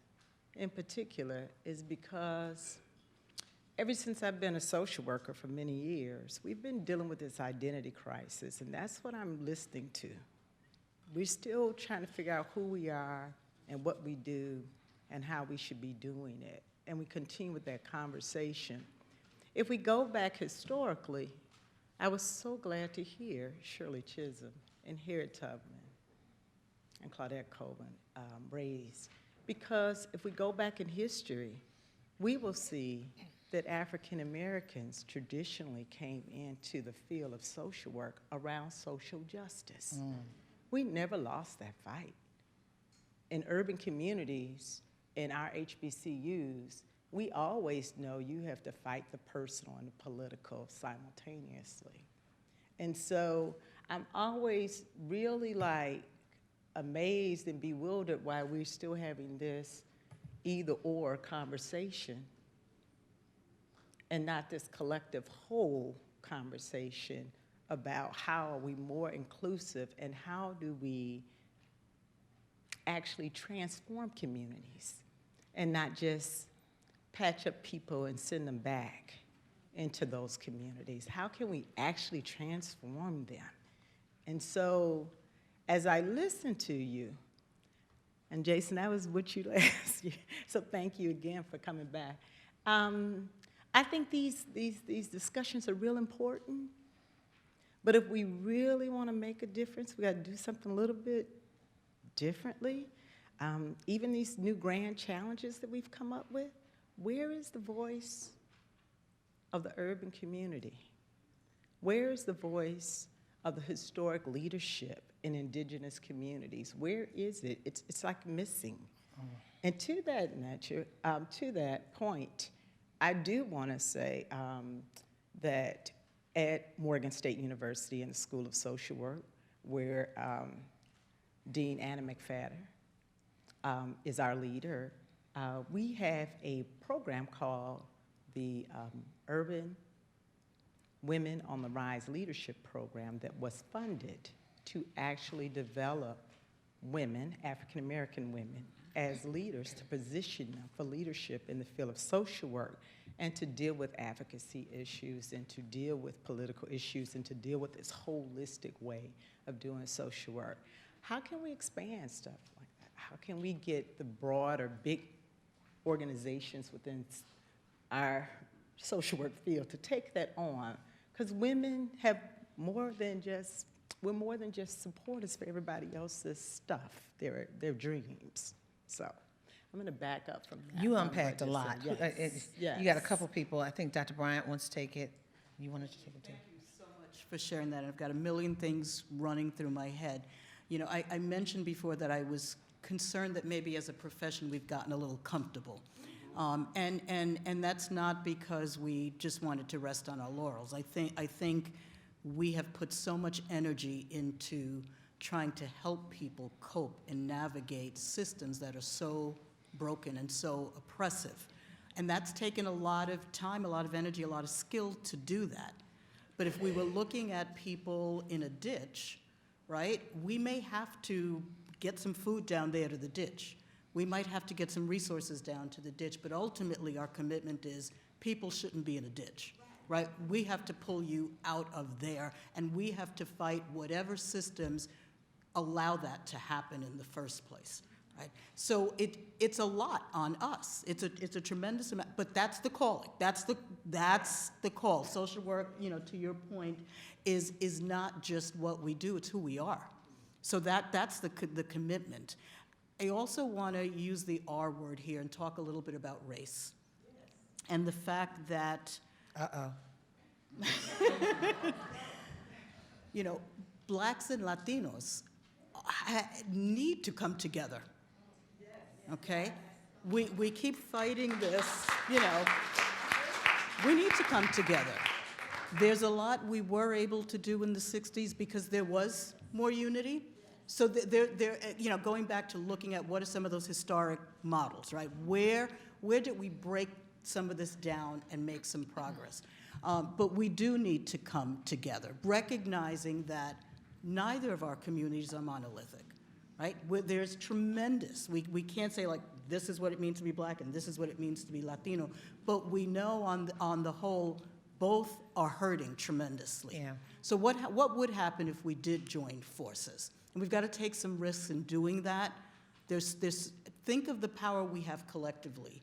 I: in particular is because ever since I've been a social worker for many years, we've been dealing with this identity crisis, and that's what I'm listening to. We're still trying to figure out who we are and what we do and how we should be doing it. And we continue with that conversation. If we go back historically, I was so glad to hear Shirley Chisholm and Harriet Tubman and Claudette Colvin raised, because if we go back in history, we will see that African Americans traditionally came into the field of social work around social justice. We never lost that fight. In urban communities, in our HBCUs, we always know you have to fight the personal and the political simultaneously. And so I'm always really like amazed and bewildered why we're still having this either-or conversation and not this collective whole conversation about how are we more inclusive and how do we actually transform communities and not just patch up people and send them back into those communities. How can we actually transform them? And so as I listen to you, and Jason, that was what you last year, so thank you again for coming back. I think these discussions are real important, but if we really want to make a difference, we got to do something a little bit differently. Even these new grand challenges that we've come up with, where is the voice of the urban community? Where is the voice of the historic leadership in indigenous communities? Where is it? It's like missing. And to that point, I do want to say that at Morgan State University in the School of Social Work, where Dean Anna McFadder is our leader, we have a program called the Urban Women on the Rise Leadership Program that was funded to actually develop women, African American women, as leaders, to position them for leadership in the field of social work and to deal with advocacy issues and to deal with political issues and to deal with this holistic way of doing social work. How can we expand stuff like that? How can we get the broader, big organizations within our social work field to take that on? Because women have more than just, we're more than just supporters for everybody else's stuff, their dreams. So I'm going to back up from that.
E: You unpacked a lot.
I: Yes. Yes.
E: You got a couple people. I think Dr. Bryant wants to take it. You wanted to take it too?
B: Thank you so much for sharing that. I've got a million things running through my head. You know, I mentioned before that I was concerned that maybe as a profession we've gotten a little comfortable. And that's not because we just wanted to rest on our laurels. I think we have put so much energy into trying to help people cope and navigate systems that are so broken and so oppressive. And that's taken a lot of time, a lot of energy, a lot of skill to do that. But if we were looking at people in a ditch, right, we may have to get some food down there to the ditch. We might have to get some resources down to the ditch, but ultimately our commitment is people shouldn't be in a ditch, right? We have to pull you out of there, and we have to fight whatever systems allow that to happen in the first place, right? So it's a lot on us. It's a tremendous amount, but that's the calling. That's the call. Social work, you know, to your point, is not just what we do, it's who we are. So that's the commitment. I also want to use the R word here and talk a little bit about race. Yes. And the fact that, you know, Blacks and Latinos need to come together, okay? We keep fighting this, you know, We need to come together. There's a lot we were able to do in the 60s because there was more unity. So going back to looking at what are some of those historic models, right? Where did we break some of this down and make some progress? But we do need to come together, recognizing that neither of our communities are monolithic, right? There's tremendous, we can't say like, this is what it means to be Black and this is what it means to be Latino, but we know on the whole, both are hurting tremendously.
E: Yeah.
B: So what would happen if we did join forces? And we've got to take some risks in doing that. Think of the power we have collectively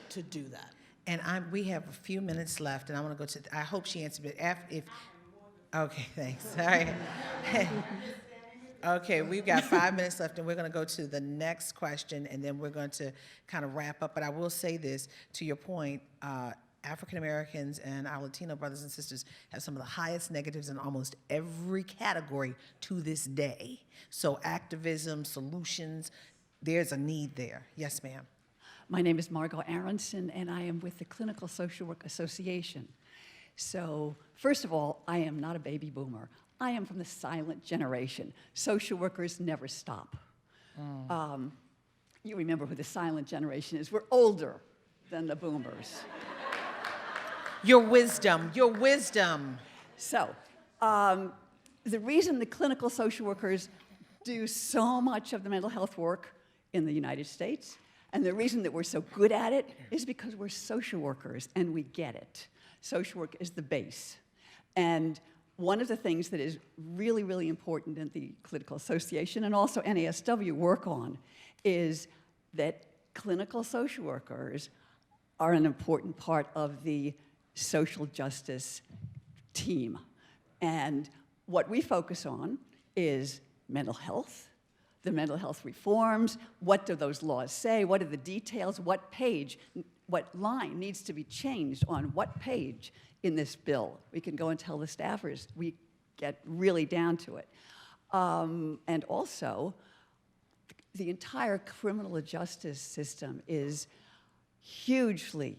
B: to do that.
E: And we have a few minutes left, and I want to go to, I hope she answered it. Okay, thanks. All right. Okay, we've got 5 minutes left, and we're going to go to the next question, and then we're going to kind of wrap up. But I will say this, to your point, African Americans and our Latino brothers and sisters have some of the highest negatives in almost every category to this day. So activism, solutions, there's a need there. Yes, ma'am.
J: My name is Margot Aronson, and I am with the Clinical Social Work Association. So, first of all, I am not a baby boomer. I am from the silent generation. Social workers never stop. You remember who the silent generation is. We're older than the boomers.
E: Your wisdom, your wisdom.
J: So, the reason the clinical social workers do so much of the mental health work in the United States, and the reason that we're so good at it, is because we're social workers and we get it. Social work is the base. And one of the things that is really, really important in the Clinical Association and also NASW work on is that clinical social workers are an important part of the social justice team. And what we focus on is mental health, the mental health reforms, what do those laws say, what are the details, what page, what line needs to be changed on what page in this bill. We can go and tell the staffers, we get really down to it. And also, the entire criminal justice system is hugely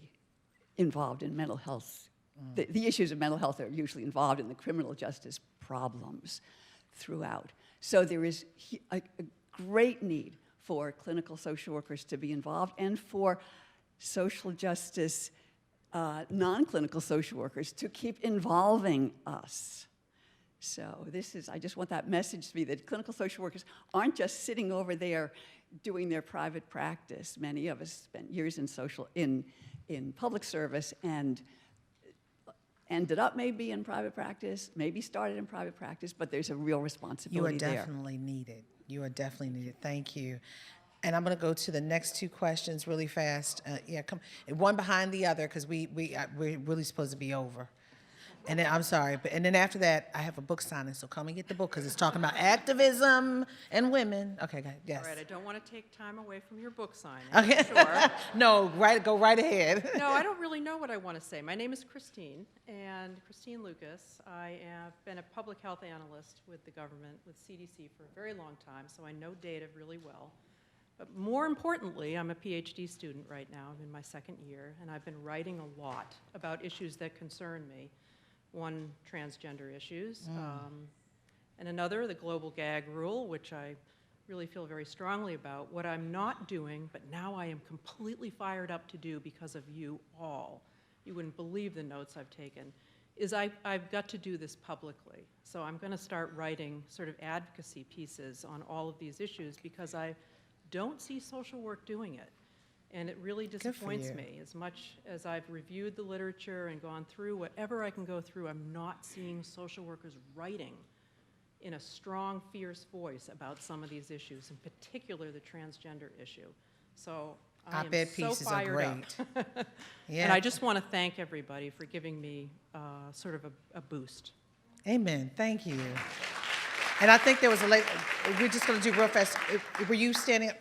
J: involved in mental health. The issues of mental health are usually involved in the criminal justice problems throughout. So there is a great need for clinical social workers to be involved and for social justice non-clinical social workers to keep involving us. So I just want that message to be that clinical social workers aren't just sitting over there doing their private practice. Many of us spent years in public service and ended up maybe in private practice, maybe started in private practice, but there's a real responsibility there.
E: You are definitely needed. You are definitely needed. Thank you. And I'm going to go to the next two questions really fast. Come one behind the other because we're really supposed to be over. And then I'm sorry, and then after that I have a book signing. So come and get the book because it's talking about activism and women. Okay, go ahead. Yes.
K: All right. I don't want to take time away from your book signing.
E: Okay.
K: Sure.
E: No, go right ahead.
K: No, I don't really know what I want to say. My name is Christine, and Christine Lucas. I have been a public health analyst with the government, with CDC, for a very long time, so I know data really well. But more importantly, I'm a PhD student right now. I'm in my second year, and I've been writing a lot about issues that concern me. One, transgender issues, and another, the global gag rule, which I really feel very strongly about. What I'm not doing, but now I am completely fired up to do because of you all, you wouldn't believe the notes I've taken, is I've got to do this publicly. So I'm going to start writing sort of advocacy pieces on all of these issues because I don't see social work doing it. And it really disappoints me. As much as I've reviewed the literature and gone through whatever I can go through, I'm not seeing social workers writing in a strong, fierce voice about some of these issues, in particular the transgender issue. So I am so fired up.
E: Yeah.
K: And I just want to thank everybody for giving me sort of a boost.
E: Amen. Thank you. And I think there was a lady, we're just going to do real fast. Were you standing up?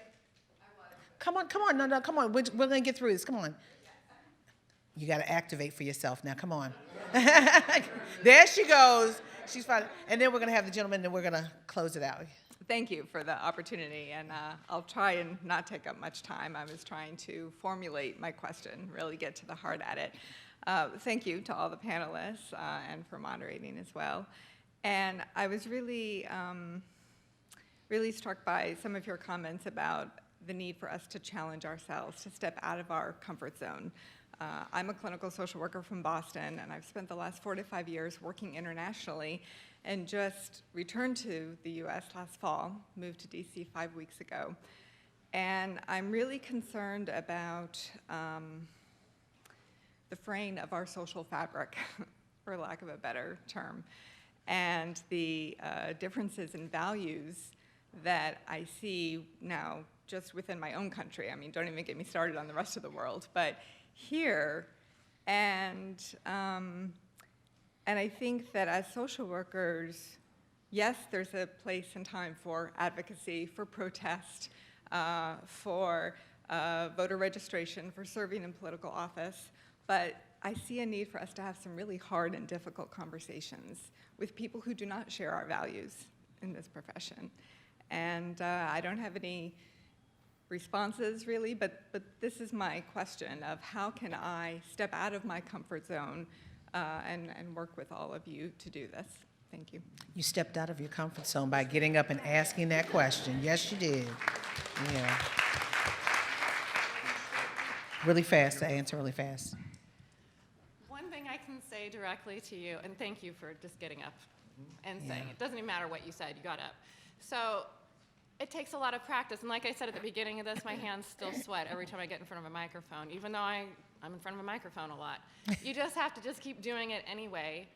E: Come on, no, come on. We're going to get through this. Come on. You got to activate for yourself now. Come on. There she goes. She's fine. And then we're going to have the gentleman, and we're going to close it out.
L: Thank you for the opportunity, and I'll try and not take up much time. I was trying to formulate my question, really get to the heart at it. Thank you to all the panelists and for moderating as well. And I was really, really struck by some of your comments about the need for us to challenge ourselves, to step out of our comfort zone. I'm a clinical social worker from Boston, and I've spent the last 4 to 5 years working internationally, and just returned to the US last fall, moved to DC 5 weeks ago. And I'm really concerned about the fraying of our social fabric, for lack of a better term, and the differences in values that I see now just within my own country. I mean, don't even get me started on the rest of the world, but here, and I think that as social workers, yes, there's a place and time for advocacy, for protest, for voter registration, for serving in political office, but I see a need for us to have some really hard and difficult conversations with people who do not share our values in this profession. And I don't have any responses really, but this is my question of how can I step out of my comfort zone and work with all of you to do this. Thank you.
E: You stepped out of your comfort zone by getting up and asking that question. Yes, you did. Yeah. Really fast, to answer really fast.
G: One thing I can say directly to you, and thank you for just getting up and saying it. Doesn't even matter what you said, you got up. So it takes a lot of practice, and like I said at the beginning of this, my hands still sweat every time I get in front of a microphone, even though I'm in front of a microphone a lot. You just have to just keep doing it anyway,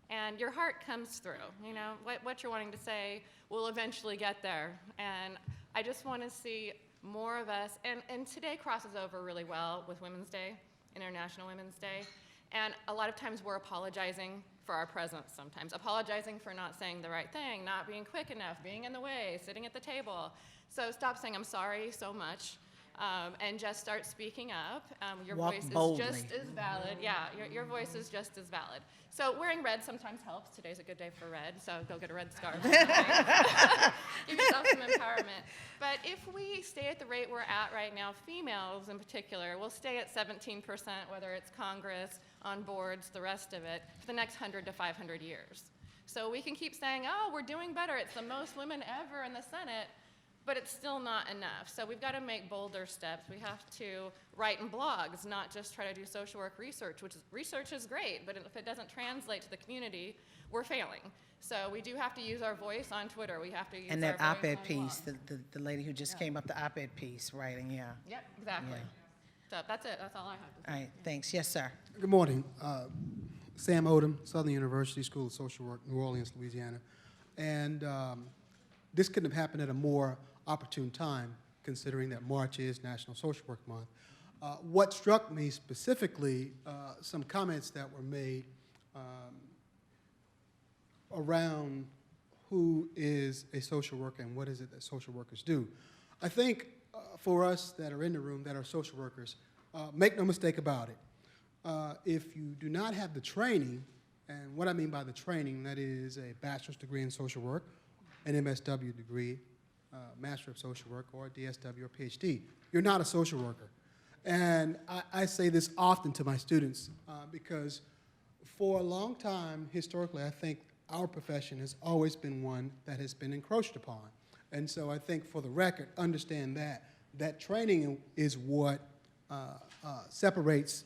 G: and your heart comes through. You know, what you're wanting to say will eventually get there, and I just want to see more of us, and today crosses over really well with Women's Day, International Women's Day, and a lot of times we're apologizing for our presence sometimes, apologizing for not saying the right thing, not being quick enough, being in the way, sitting at the table. So stop saying I'm sorry so much, and just start speaking up. Your
E: Walk
G: voice
E: boldly.
G: is just as valid. Yeah, your voice is just as valid. So wearing red sometimes helps. Today's a good day for red, so go get a red scarf. Give yourself some empowerment. But if we stay at the rate we're at right now, females in particular, will stay at 17%, whether it's Congress, on boards, the rest of it, for the next 100 to 500 years. So we can keep saying, oh, we're doing better. It's the most women ever in the Senate. But it's still not enough. So we've got to make bolder steps. We have to write in blogs, not just try to do social work research, which research is great, but if it doesn't translate to the community, we're failing. So we do have to use our voice on Twitter. We have to use
E: And
G: our
E: that
G: voice
E: op-ed
G: on
E: piece,
G: blogs.
E: the lady who just came up, the op-ed piece, writing, yeah.
G: Yep, exactly.
E: Yeah.
G: So that's it. That's all I have to say.
E: All right, thanks. Yes, sir.
M: Good morning. Sam Odom, Southern University School of Social Work, New Orleans, Louisiana. And this couldn't have happened at a more opportune time, considering that March is National Social Work Month. What struck me specifically, some comments that were made around who is a social worker and what is it that social workers do. I think for us that are in the room that are social workers, make no mistake about it. If you do not have the training, and what I mean by the training, that is a bachelor's degree in social work, an MSW degree, Master of Social Work, or DSW or PhD. You're not a social worker. And I say this often to my students because for a long time, historically, I think our profession has always been one that has been encroached upon. And so I think for the record, understand that training is what separates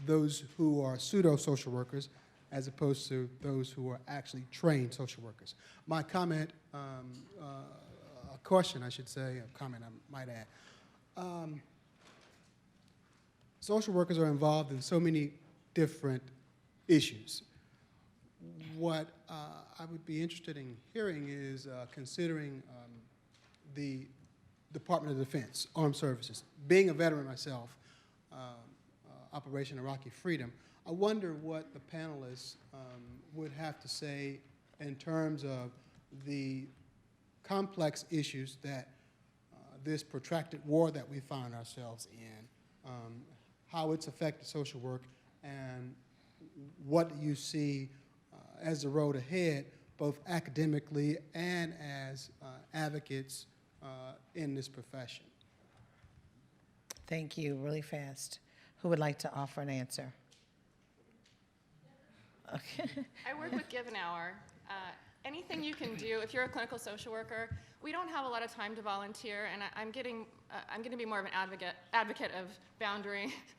M: those who are pseudo-social workers as opposed to those who are actually trained social workers. My comment, a question I should say, a comment I might add. Social workers are involved in so many different issues. What I would be interested in hearing is considering the Department of Defense, Armed Services. Being a veteran myself, Operation Iraqi Freedom, I wonder what the panelists would have to say in terms of the complex issues that this protracted war that we find ourselves in, how it's affected social work, and what you see as the road ahead, both academically and as advocates in this profession.
E: Thank you. Really fast. Who would like to offer an answer?
G: I work with Give an Hour. Anything you can do, if you're a clinical social worker, we don't have a lot of time to volunteer, and I'm going to be more of an advocate of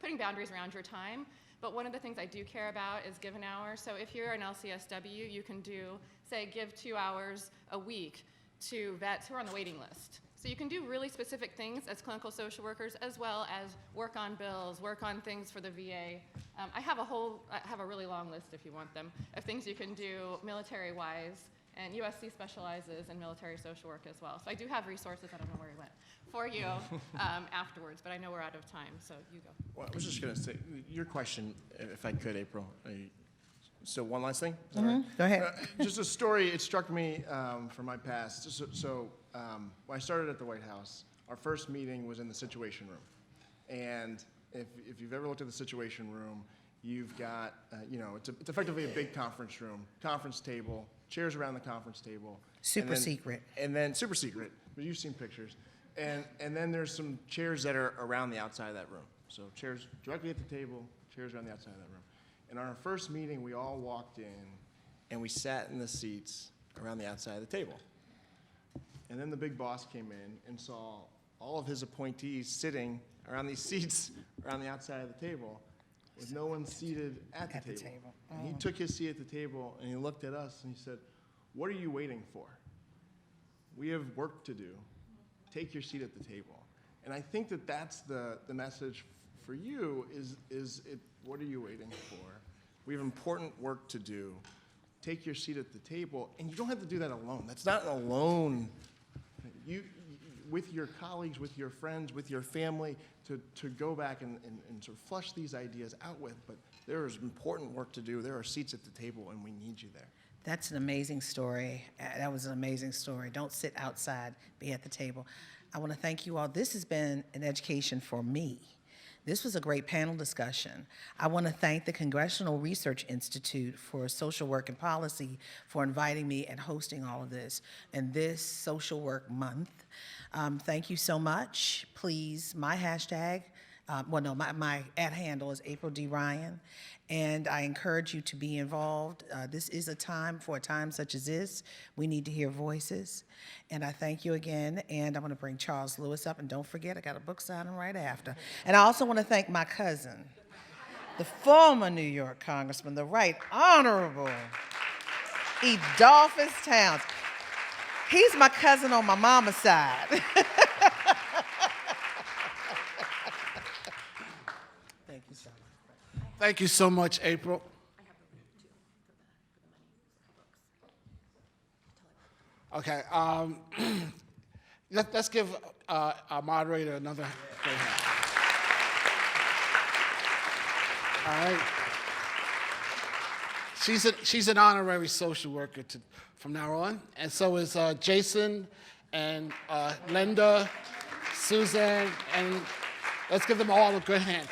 G: putting boundaries around your time. But one of the things I do care about is Give an Hour. So if you're an LCSW, you can do, say, give 2 hours a week to vets who are on the waiting list. So you can do really specific things as clinical social workers, as well as work on bills, work on things for the VA. I have a really long list, if you want them, of things you can do military-wise, and USC specializes in military social work as well. So I do have resources, I don't know where he went, for you afterwards, but I know we're out of time, so you go.
F: Well, I was just going to say, your question, if I could, April. So one last thing? Is that right?
E: Go ahead.
F: Just a story, it struck me from my past. So when I started at the White House, our first meeting was in the Situation Room. And if you've ever looked at the Situation Room, you've got, it's effectively a big conference room, conference table, chairs around the conference table.
E: Super secret.
F: And then, super secret, but you've seen pictures. And then there's some chairs that are around the outside of that room. So chairs directly at the table, chairs around the outside of that room. And on our first meeting, we all walked in, and we sat in the seats around the outside of the table. And then the big boss came in and saw all of his appointees sitting around these seats around the outside of the table with no one seated at the table. And he took his seat at the table, and he looked at us, and he said, "What are you waiting for? We have work to do. Take your seat at the table." And I think that that's the message for you is what are you waiting for? We have important work to do. Take your seat at the table, and you don't have to do that alone. That's not alone. You with your colleagues, with your friends, with your family, to go back and sort of flush these ideas out with, but there is important work to do. There are seats at the table, and we need you there.
E: That's an amazing story. That was an amazing story. Don't sit outside, be at the table. I want to thank you all. This has been an education for me. This was a great panel discussion. I want to thank the Congressional Research Institute for Social Work and Policy for inviting me and hosting all of this in this Social Work Month. Thank you so much. Please, my hashtag, my @ handle is April D. Ryan, and I encourage you to be involved. This is a time, for a time such as this, we need to hear voices. And I thank you again, and I'm going to bring Charles Lewis up, and don't forget, I got a book signing right after. And I also want to thank my cousin, the former New York Congressman, the Right Honorable Adolphus Towns. He's my cousin on my mama's side. Thank you so much.
A: Thank you so much, April. Okay, let's give our moderator another great hand. All right. She's an honorary social worker from now on, and so is Jason and Linda, Suzanne, and let's give them all a good hand.